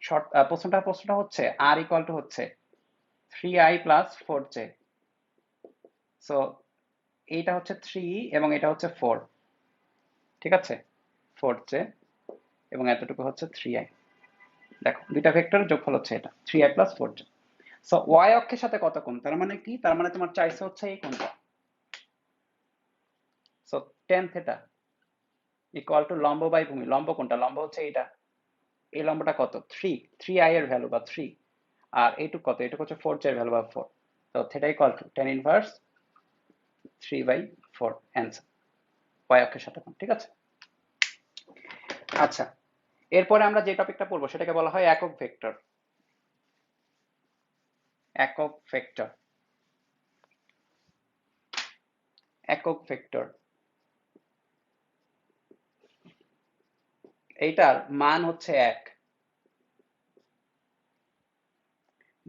শর্ট প্রশ্নটা হচ্ছে আর ইকুয়াল টু হচ্ছে 3i প্লাস 4j। সো এইটা হচ্ছে 3 এবং এটা হচ্ছে 4, ঠিক আছে, 4j এবং এতটুকু হচ্ছে 3i। দেখো দুইটা ভেক্টরের যোগফল হচ্ছে এটা, 3i plus 4j। So Y অক্ষের সাথে কত কোণ, তার মানে কি, তার মানে তোমার চাইছে হচ্ছে এই কোণটা, so tan theta equal two লম্ব বাই ভূমি, লম্ব কোনটা, লম্ব হচ্ছে এইটা, এই লম্বটা কত, 3, 3i এর ভ্যালু বা 3, আর এইটুক কত, এইটুক হচ্ছে 4j এর ভ্যালু বা 4, তো theta equal to tan inverse 3/4 answer, Y অক্ষের সাথে কোণ, ঠিক আছে। আচ্ছা এরপরে আমরা যে টপিকটা পড়বো সেটাকে বলা হয় একক ভেক্টর, একক ভেক্টর, একক ভেক্টর, এইটার মান হচ্ছে 1।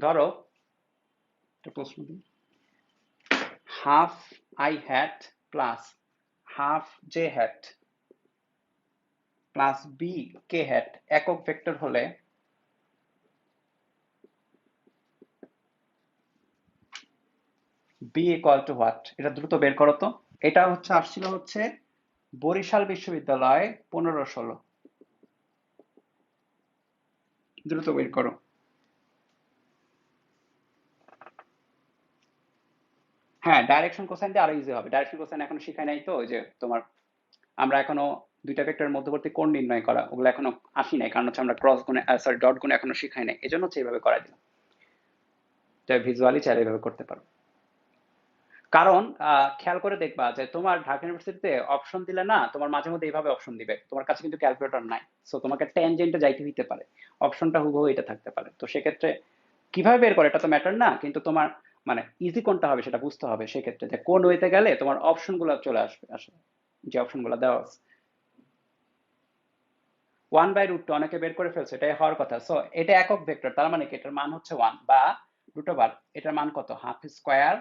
ধরো একটা প্রশ্ন দিই, half I hat plus half J hat plus B K hat একক ভেক্টর হলে বি ইকুয়াল টু হোয়াট, এটা দ্রুত বের করো তো। এটা হচ্ছে আসছিল হচ্ছে বরিশাল বিশ্ববিদ্যালয় 15-16, দ্রুত বের করো। হ্যাঁ ডাইরেকশন কোসাইন দিয়ে আরো ইজি হবে, ডাইরেকশন কোসাইন এখনো শিখাই নাই তো, ওই যে তোমার আমরা এখনো দুইটা ভেক্টরের মধ্যবর্তী কোণ নির্ণয় করা ওগুলো এখনো আসি নাই, কারণ হচ্ছে আমরা ক্রস গুণে সরি ডট গুণে এখনো শিখাই নাই, এজন্য হচ্ছে এইভাবে করাই দিলাম, ভিজুয়ালি চাইলে এইভাবে করতে পারো। কারণ খেয়াল করে দেখবা যে তোমার ঢাকা ইউনিভার্সিটিতে অপশন দিলে না তোমার মাঝে মধ্যে এইভাবে অপশন দিবে, তোমার কাছে কিন্তু ক্যালকুলেটর নাই, সো তোমাকে ট্যানজেন্টে যাইতে দিতে পারে, অপশনটা হুবহু এটা থাকতে পারে। তো সেক্ষেত্রে কিভাবে বের করে এটা তো ম্যাটার না, কিন্তু তোমার মানে ইজি কোনটা হবে সেটা বুঝতে হবে সেক্ষেত্রে, যে কোন ওয়েতে গেলে তোমার অপশনগুলো চলে আসবে আসলে, যে অপশনগুলো দেওয়া আছে। 1/√2 অনেকে বের করে ফেলছে, এটাই হওয়ার কথা। সো এটা একক ভেক্টর, তার মানে কি এটার মান হচ্ছে 1, বা √, এটার মান কত, half square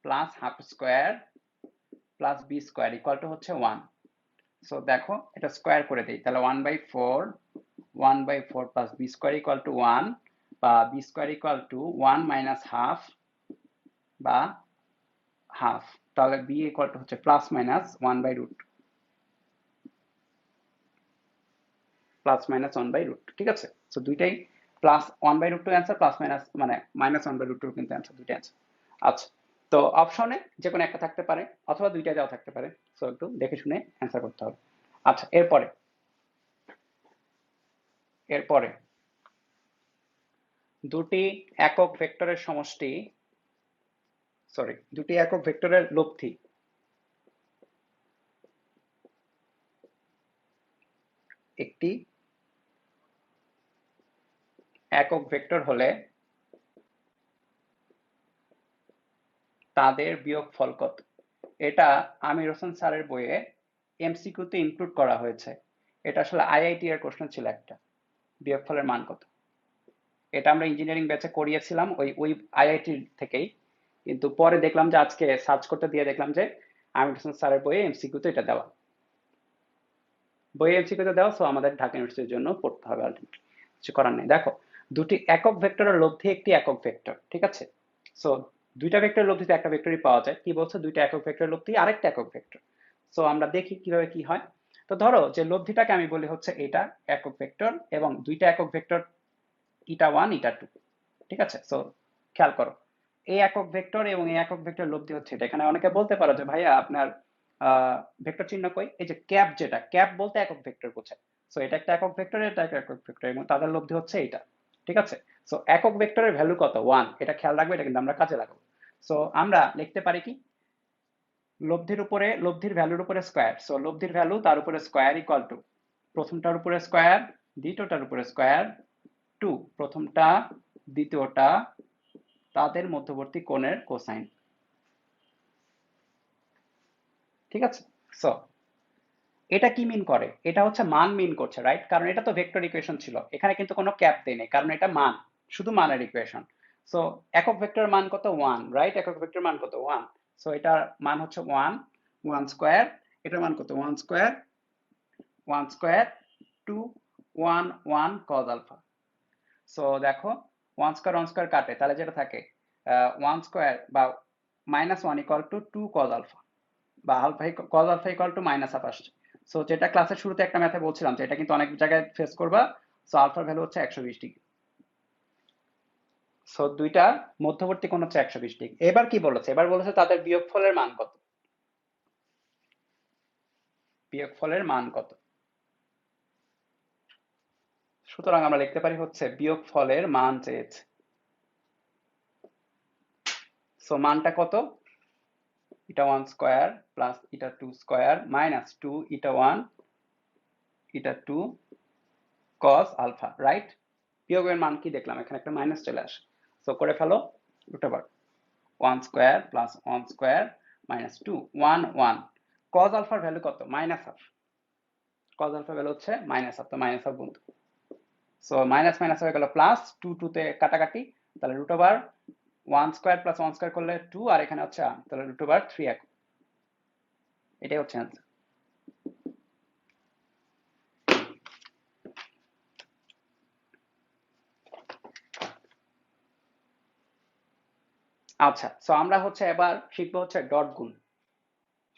plus half square plus B square equal to হচ্ছে 1। সো দেখো এটা স্কোয়ার করে দিই, তাহলে 1/4 plus B square equal to 1, বা B square equal to 1 minus half বা হাফ, তাহলে বি ইকুয়াল টু হচ্ছে প্লাস মাইনাস 1/√, প্লাস মাইনাস 1/√, ঠিক আছে। সো দুইটাই প্লাস 1/√2 অ্যান্সার, প্লাস মাইনাস মানে মাইনাস 1/√2 কিন্তু অ্যান্সার, দুইটা অ্যান্সার। আচ্ছা, তো অপশনে যে কোনো একটা থাকতে পারে অথবা দুইটা দেওয়া থাকতে পারে, সো একটু দেখে শুনে অ্যান্সার করতে হবে। আচ্ছা, এরপরে এরপরে দুটি একক ভেক্টরের সমষ্টি, সরি দুটি একক ভেক্টরের লব্ধি একটি একক ভেক্টর হলে তাদের বিয়োগফল কত। এটা আমির হোসেন স্যারের বইয়ে এমসিকিউতে ইনক্লুড করা হয়েছে। এটা আসলে আইআইটি এর প্রশ্ন ছিল একটা, বিয়োগফলের মান কত। এটা আমরা ইঞ্জিনিয়ারিং ব্যাচে করিয়েছিলাম ওই ওই আইআইটি থেকেই, কিন্তু পরে দেখলাম যে আজকে সার্চ করতে দিয়ে দেখলাম যে আমির হোসেন স্যারের বইয়ে এমসিকিউতে এটা দেওয়া, বইয়ে এমসিকিউতে দেওয়া, সো আমাদের ঢাকা ইউনিভার্সিটির জন্য পড়তে হবে আলটিমেটলি, কিছু করার নেই। দেখো দুটি একক ভেক্টরের লব্ধি একটি একক ভেক্টর, ঠিক আছে। সো দুইটা ভেক্টরের লব্ধিতে একটা ভেক্টরই পাওয়া যায়, কি বলছে, দুইটা একক ভেক্টরের লব্ধি আরেকটা একক ভেক্টর। সো আমরা দেখি কিভাবে কি হয়। তো ধরো যে লব্ধিটাকে আমি বলি হচ্ছে এটা একক ভেক্টর, এবং দুইটা একক ভেক্টর ইটা 1 ইটা 2, ঠিক আছে। সো খেয়াল করো, এই একক ভেক্টর এবং এই একক ভেক্টর লব্ধি হচ্ছে এটা। এখানে অনেকে বলতে পারো যে ভাইয়া আপনার ভেক্টর চিহ্ন কই, এই যে ক্যাপ, যেটা ক্যাপ বলতে একক ভেক্টর বোঝায়। সো এটা একটা একক ভেক্টর, এটা একটা একক ভেক্টর, এবং তাদের লব্ধি হচ্ছে এটা, ঠিক আছে। সো একক ভেক্টরের ভ্যালু কত, 1, এটা খেয়াল রাখবে, এটা কিন্তু আমরা কাজে লাগাবো। সো আমরা লিখতে পারি কি, লব্ধির উপরে লব্ধির ভ্যালুর উপরে স্কোয়ার, সো লব্ধির ভ্যালু তার উপরে স্কোয়ার ইকুয়াল টু প্রথমটার উপরে স্কোয়ার, দ্বিতীয়টার উপরে স্কোয়ার, 2 প্রথমটা দ্বিতীয়টা তাদের মধ্যবর্তী কোণের কোসাইন, ঠিক আছে। সো এটা কি মিন করে, এটা হচ্ছে মান মিন করছে, রাইট, কারণ এটা তো ভেক্টর ইকুয়েশন ছিল, এখানে কিন্তু কোনো ক্যাপ দেয় নেই, কারণ এটা মান, শুধু মানের ইকুয়েশন। সো একক ভেক্টর মান কত, 1, রাইট, একক ভেক্টর মান কত, 1। সো এটার মান হচ্ছে 1, 1 স্কোয়ার, এটার মান কত, 1 square, 1 square, 2, 1, 1 cos alpha. So দেখো 1 স্কোয়ার কাটে, তাহলে যেটা থাকে 1 স্কোয়ার বা -1 ইকুয়াল টু 2 কজ আলফা, বা alpha cos alpha equal to minus half আসছে। সো যেটা ক্লাসের শুরুতে একটা ম্যাথে বলছিলাম, যে এটা কিন্তু অনেক জায়গায় ফেস করবা। সো আলফার ভ্যালু হচ্ছে 120 ডিগ্রি। সো দুইটা মধ্যবর্তী কোণ হচ্ছে 120 ডিগ্রি। এবার কি বলেছে, এবার বলেছে তাদের বিয়োগফলের মান কত, বিয়োগফলের মান কত। সুতরাং আমরা লিখতে পারি হচ্ছে বিয়োগফলের মান চেয়েছে। সো মানটা কত, ইটা 1 স্কোয়ার প্লাস ইটা 2 স্কোয়ার মাইনাস 2 ইটা 1 ইটা 2 কস আলফা, রাইট। বিয়োগের মান কি দেখলাম, এখানে একটা মাইনাস চলে আসে। সো করে ফেলো, √1 square plus 1 square minus 2, 1, 1 cos আলফার ভ্যালু কত, মাইনাস হাফ, কজ আলফার ভ্যালু হচ্ছে মাইনাস হাফ, তো মাইনাস হাফ বন্ধু। সো মাইনাস মাইনাস হয়ে গেল প্লাস, 2 2 তে কাটাকাটি, তাহলে √1 স্কোয়ার প্লাস 1 স্কোয়ার করলে 2, আর এখানে হচ্ছে 1, তাহলে √3 এক, এটাই হচ্ছে অ্যান্সার। আচ্ছা, সো আমরা হচ্ছে এবার শিখবো হচ্ছে ডট গুণ,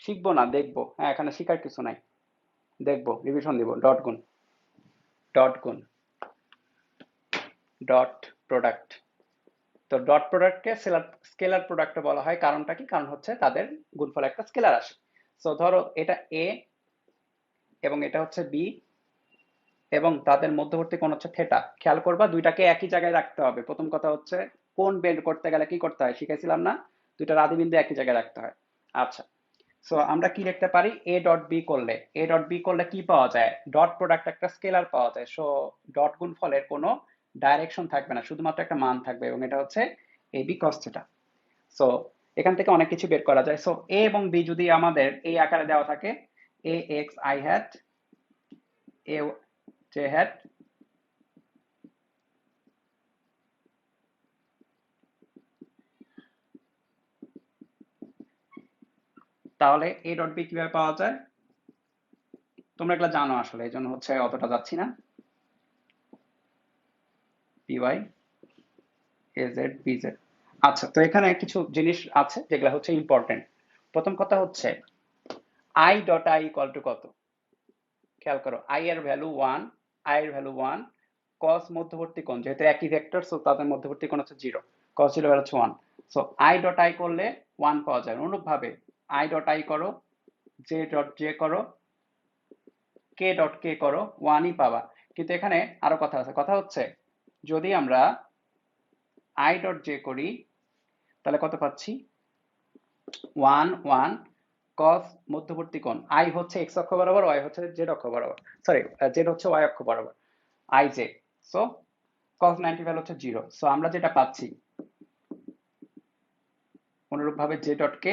শিখবো না দেখবো, হ্যাঁ এখানে শিখার কিছু নাই, দেখবো রিভিশন দিব। ডট গুণ, ডট গুণ, ডট প্রোডাক্ট। তো ডট প্রোডাক্টকে স্কেলার প্রোডাক্টে বলা হয়, কারণটা কি, কারণ হচ্ছে তাদের গুণফল একটা স্কেলার আসে। সো ধরো এটা এ এবং এটা হচ্ছে বি, এবং তাদের মধ্যবর্তী কোণ হচ্ছে থেটা। খেয়াল করবা দুইটাকে একই জায়গায় রাখতে হবে। প্রথম কথা হচ্ছে কোণ বের করতে গেলে কি করতে হয় শিখাইছিলাম না, দুইটা আদি বিন্দু একই জায়গায় রাখতে হয়। আচ্ছা, সো আমরা কি লিখতে পারি, এ ডট বি করলে, এ ডট বি করলে কি পাওয়া যায়, ডট প্রোডাক্ট একটা স্কেলার পাওয়া যায়। সো ডট গুণফলের কোনো ডাইরেকশন থাকবে না, শুধুমাত্র একটা মান থাকবে, এবং এটা হচ্ছে A B cos theta. So এখান থেকে অনেক কিছু বের করা যায়। সো এ এবং বি যদি আমাদের এই আকারে দেওয়া থাকে, A X I hat, A J hat, তাহলে এ ডট বি কিভাবে পাওয়া যায়, তোমরা এগুলো জানো আসলে, এই জন্য হচ্ছে অতটা যাচ্ছি না। P Y A Z B Z. আচ্ছা, তো এখানে কিছু জিনিস আছে যেগুলো হচ্ছে ইম্পর্টেন্ট। প্রথম কথা হচ্ছে I dot I equal to কত, খেয়াল করো, আই এর ভ্যালু ওয়ান, আই এর ভ্যালু ওয়ান, কস মধ্যবর্তী কোণ যেহেতু একই ভেক্টর, সো তাদের মধ্যবর্তী কোণ হচ্ছে জিরো, কস জিরো ভ্যালু হচ্ছে one. So I dot I করলে ওয়ান পাওয়া যায়। অনুরূপভাবে আই ডট আই করো, জে ডট জে করো, কে ডট কে করো, ওয়ানই পাবা। কিন্তু এখানে আরো কথা আছে, কথা হচ্ছে যদি আমরা আই ডট জে করি তাহলে কত পাচ্ছি, ওয়ান ওয়ান, কস মধ্যবর্তী কোণ, আই হচ্ছে এক্স অক্ষ বরাবর, ওয়াই হচ্ছে জেড অক্ষ বরাবর, সরি জেড হচ্ছে ওয়াই অক্ষ বরাবর, I J. So cos 90 value হচ্ছে জিরো। সো আমরা যেটা পাচ্ছি অনুরূপভাবে J dot K,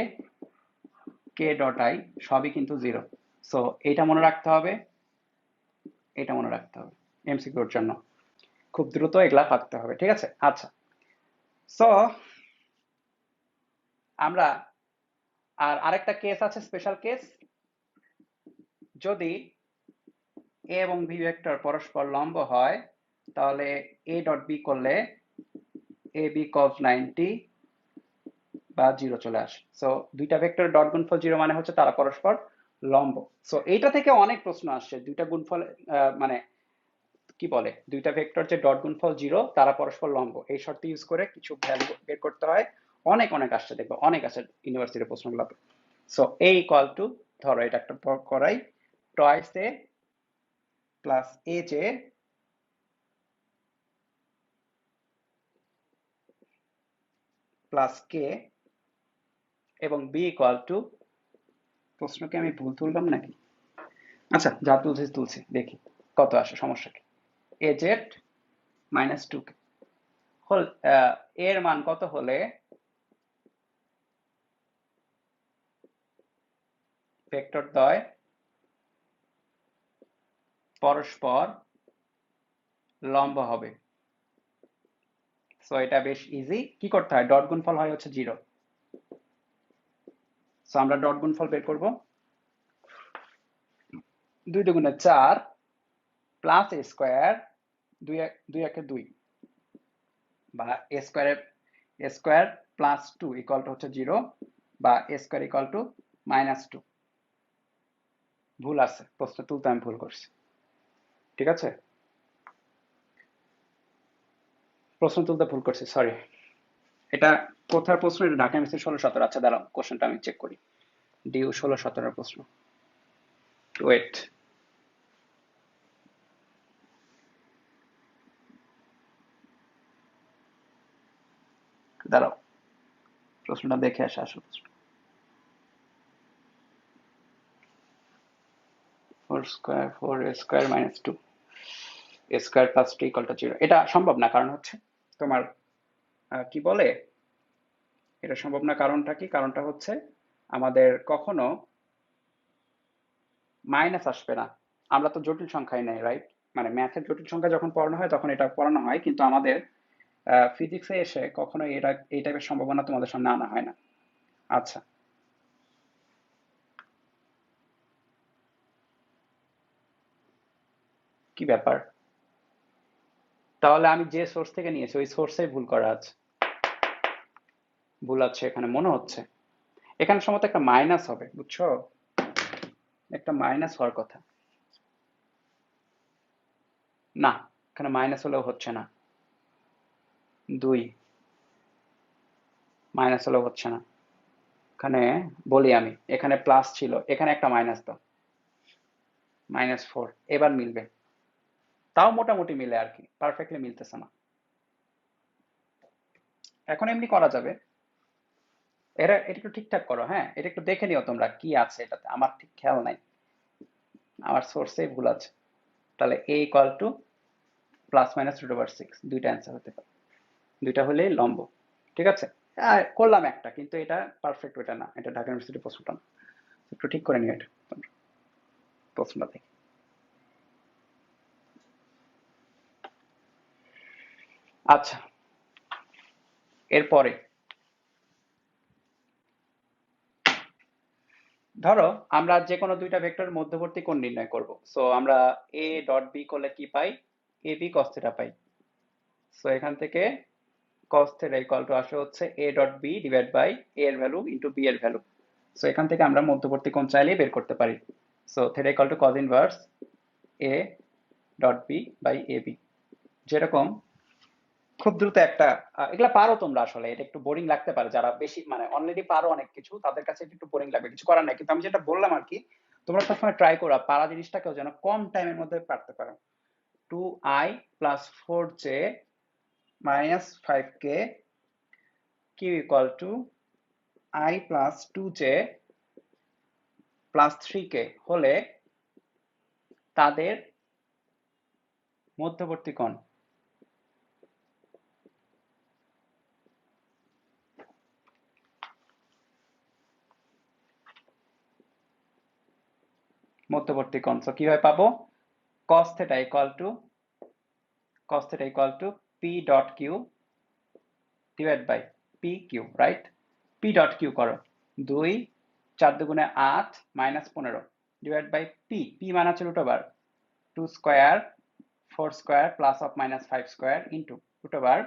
K dot I সবই কিন্তু জিরো। সো এটা মনে রাখতে হবে, এটা মনে রাখতে হবে এমসিকিউর জন্য, খুব দ্রুত এগুলা ভাবতে হবে, ঠিক আছে। আচ্ছা, সো আমরা আর আরেকটা কেস আছে, স্পেশাল কেস, যদি এ এবং বি ভেক্টর পরস্পর লম্ব হয় তাহলে এ ডট বি করলে এ বি কস 90 বা জিরো চলে আসে। সো দুইটা ভেক্টর ডট গুণফল জিরো মানে হচ্ছে তারা পরস্পর লম্ব। সো এইটা থেকে অনেক প্রশ্ন আসছে, দুইটা গুণফল মানে কি বলে, দুইটা ভেক্টর যে ডট গুণফল জিরো তারা পরস্পর লম্ব, এই শর্ত ইউজ করে কিছু ভ্যালু বের করতে হয়। অনেক অনেক আসছে, দেখবো অনেক আসে ইউনিভার্সিটির প্রশ্নগুলোতে। সো এ ইকুয়াল টু, ধরো এটা একটা করাই, twice A plus A J plus K, এবং বি ইকুয়াল টু, প্রশ্নকে আমি ভুল তুললাম নাকি, আচ্ছা যা তুলছি তুলছি, দেখি কত আসে, সমস্যা কি, এ জেড মাইনাস টু কে হল, এর মান কত হলে ভেক্টর দ্বয় পরস্পর লম্ব হবে। সো এটা বেশ ইজি, কি করতে হয়, ডট গুণফল হয় হচ্ছে জিরো। সো আমরা ডট গুণফল বের করব, দুই দুগুণে চার, প্লাস এ স্কোয়ার, দুই দুই একে দুই, বা A square, A square plus two equal to হচ্ছে জিরো, বা A square equal to minus two. ভুল আছে, প্রশ্ন তুলতে আমি ভুল করছি, ঠিক আছে, প্রশ্ন তুলতে ভুল করছি, সরি। এটা কোথার প্রশ্ন, এটা ঢাকা এমএসসি 16-17। আচ্ছা দাঁড়াও, কোশ্চেনটা আমি চেক করি, ডিউ 16-17 প্রশ্ন, ওয়েট, দাঁড়াও প্রশ্নটা দেখে আসে, আসল প্রশ্ন, four square, four A square minus two, A square plus two equal to zero, এটা সম্ভব না, কারণ হচ্ছে তোমার কি বলে, এটা সম্ভব না, কারণটা কি, কারণটা হচ্ছে আমাদের কখনো মাইনাস আসবে না, আমরা তো জটিল সংখ্যাই নেই, রাইট, মানে ম্যাথের জটিল সংখ্যা যখন পড়ানো হয় তখন এটা পড়ানো হয়, কিন্তু আমাদের ফিজিক্সে এসে কখনো এটা, এই টাইপের সম্ভাবনা তোমাদের সামনে আনা হয় না। আচ্ছা, কি ব্যাপার, তাহলে আমি যে সোর্স থেকে নিয়েছি ওই সোর্সেই ভুল করা আছে, ভুল আছে এখানে মনে হচ্ছে, এখানে সম্ভবত একটা মাইনাস হবে, বুঝছো, একটা মাইনাস হওয়ার কথা, না এখানে মাইনাস হলেও হচ্ছে না, দুই, মাইনাস হলেও হচ্ছে না, এখানে বলি আমি, এখানে প্লাস ছিল, এখানে একটা মাইনাস দাও, মাইনাস ফোর, এবার মিলবে, তাও মোটামুটি মিলে আর কি, পারফেক্টলি মিলতেছে না, এখন এমনি করা যাবে, এটা এটা একটু ঠিকঠাক করো, হ্যাঁ, এটা একটু দেখে নিও তোমরা কি আছে এটাতে, আমার ঠিক খেয়াল নাই, আমার সোর্সে ভুল আছে। তাহলে a equal to plus minus root over six, দুইটা অ্যান্সার হতে পারে, দুইটা হলেই লম্ব। ঠিক আছে, করলাম একটা, কিন্তু এটা পারফেক্ট ওইটা না, এটা ঢাকা ইউনিভার্সিটি প্রশ্নটা না, একটু ঠিক করে নিও এটা তোমরা প্রশ্নটা থেকে। আচ্ছা, এরপরে ধরো আমরা যে কোনো দুইটা ভেক্টর মধ্যবর্তী কোণ নির্ণয় করব। সো আমরা a ডট b করলে কি পাই, এ বি cos থিটা পাই। সো এখান থেকে cos থিটা ইকুয়াল টু আসে হচ্ছে a dot b divide by a এর ভ্যালু ইনটু b এর ভ্যালু। সো এখান থেকে আমরা মধ্যবর্তী কোণ চাইলেই বের করতে পারি। So theta equal to cos inverse a dot b by A B. যেরকম খুব দ্রুত একটা এগুলা পারো তোমরা, আসলে এটা একটু বোরিং লাগতে পারে যারা বেশি মানে অলরেডি পারো অনেক কিছু, তাদের কাছে এটা একটু বোরিং লাগবে, কিছু করার নাই, কিন্তু আমি যেটা বললাম আর কি, তোমরা সবসময় ট্রাই করো পারা জিনিসটাকেও যেন কম টাইমের মধ্যে পারতে পারো। 2i plus 4j minus 5k Q equal to i plus 2j plus 3k হলে তাদের মধ্যবর্তী কোণ। মধ্যবর্তী কোণ সো কিভাবে পাবো, cos theta equal to p dot q divide by P Q, right? P dot Q করো, 2 4 দুগুণে 8 minus 15 divide by P, P মানে হচ্ছে root over 2 square 4 square plus of minus 5 square into root over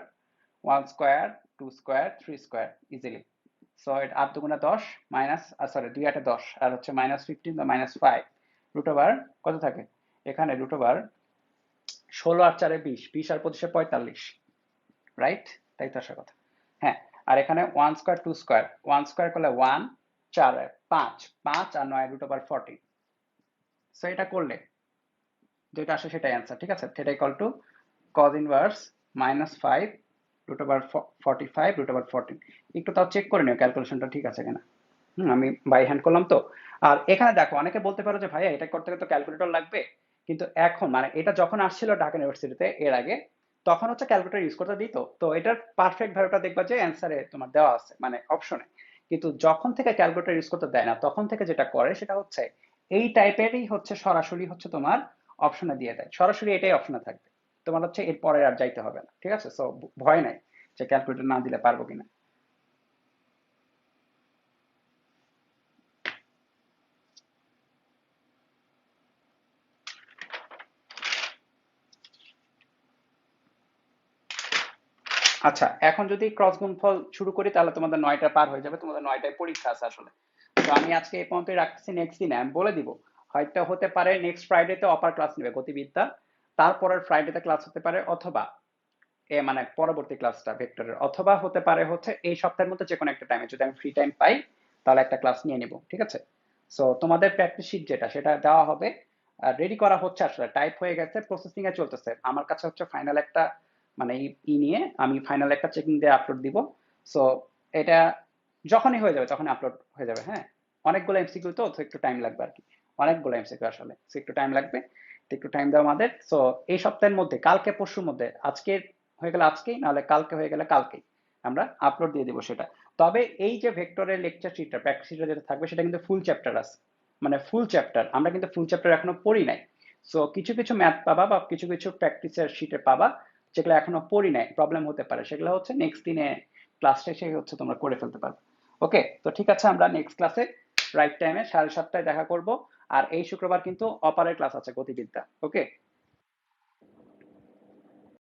1 square 2 square 3 square easily. So এটা 8 দুগুণে 10 মাইনাস, সরি 2 8 10 আর হচ্ছে মাইনাস 15 বা মাইনাস 5 রুট ওভার কত থাকে এখানে, রুট ওভার 16 আর 4 20, 20 আর 25 45, রাইট? তাই তো আসার কথা। হ্যাঁ, আর এখানে 1 স্কোয়ার 2 স্কোয়ার, 1 স্কোয়ার করলে 1, 4 5, 5 আর 9 রুট ওভার 40। সো এটা করলে যেটা আসে সেটাই অ্যান্সার, ঠিক আছে? Theta equal to cos inverse minus 5 root over 45 root over 14। একটু তাও চেক করে নিও ক্যালকুলেশনটা ঠিক আছে কিনা। আমি বাই হ্যান্ড করলাম তো। আর এখানে দেখো অনেকে বলতে পারো যে ভাইয়া এটা করতে গেলে তো ক্যালকুলেটর লাগবে, কিন্তু এখন মানে এটা যখন আসছিল ঢাকা ইউনিভার্সিটিতে এর আগে, তখন হচ্ছে ক্যালকুলেটর ইউজ করতে দিত, তো এটার পারফেক্ট ভ্যালুটা দেখবা যে অ্যান্সারে তোমার দেওয়া আছে মানে অপশনে। কিন্তু যখন থেকে ক্যালকুলেটর ইউজ করতে দেয় না, তখন থেকে যেটা করে সেটা হচ্ছে এই টাইপেরই হচ্ছে সরাসরি হচ্ছে তোমার অপশনে দিয়ে দেয়, সরাসরি এটাই অপশনে থাকবে, তোমার হচ্ছে এর পরে আর যাইতে হবে না, ঠিক আছে? সো ভয় নাই যে ক্যালকুলেটর না দিলে পারবো কিনা। আচ্ছা, এখন যদি ক্রস গুণফল শুরু করি তাহলে তোমাদের 9টা পার হয়ে যাবে, তোমাদের 9টায় পরীক্ষা আছে আসলে। তো আমি আজকে এই পর্যন্তই রাখতেছি, নেক্সট দিনে আমি বলে দিব, হয়তো হতে পারে নেক্সট ফ্রাইডেতে অপার ক্লাস নেবে গতিবিদ্যা, তারপরের ফ্রাইডেতে ক্লাস হতে পারে, অথবা মানে পরবর্তী ক্লাসটা ভেক্টরের, অথবা হতে পারে হচ্ছে এই সপ্তাহের মধ্যে যে কোনো একটা টাইমে যদি আমি ফ্রি টাইম পাই তাহলে একটা ক্লাস নিয়ে নিব, ঠিক আছে? সো তোমাদের প্র্যাকটিস শিট যেটা সেটা দেওয়া হবে, রেডি করা হচ্ছে, আসলে টাইপ হয়ে গেছে, প্রসেসিং এ চলতেছে, আমার কাছে হচ্ছে ফাইনাল একটা মানে নিয়ে আমি ফাইনাল একটা চেকিং দিয়ে আপলোড দিব। সো এটা যখনই হয়ে যাবে তখনই আপলোড হয়ে যাবে, হ্যাঁ। অনেকগুলো এমসিকিউ তো, তো একটু টাইম লাগবে আর কি, অনেকগুলো এমসিকিউ আসলে, তো একটু টাইম লাগবে, তো একটু টাইম দাও আমাদের। সো এই সপ্তাহের মধ্যে কালকে পরশুর মধ্যে, আজকে হয়ে গেলে আজকেই, নাহলে কালকে হয়ে গেলে কালকেই আমরা আপলোড দিয়ে দিব সেটা। তবে এই যে ভেক্টরের লেকচার শিটটা প্র্যাকটিস শিটটা যেটা থাকবে সেটা কিন্তু ফুল চ্যাপ্টার আছে, মানে ফুল চ্যাপ্টার, আমরা কিন্তু ফুল চ্যাপ্টার এখনো পড়ি নাই। সো কিছু কিছু ম্যাথ পাবা বা কিছু কিছু প্র্যাকটিসের শিটে পাবা যেগুলো এখনো পড়ি নাই, প্রবলেম হতে পারে, সেগুলো হচ্ছে নেক্সট দিনে ক্লাস শেষে হচ্ছে তোমরা করে ফেলতে পারবে। ওকে, তো ঠিক আছে, আমরা নেক্সট ক্লাসে রাইট টাইমে 7:30টায় দেখা করব। আর এই শুক্রবার কিন্তু অপারের ক্লাস আছে গতিবিদ্যা, ওকে।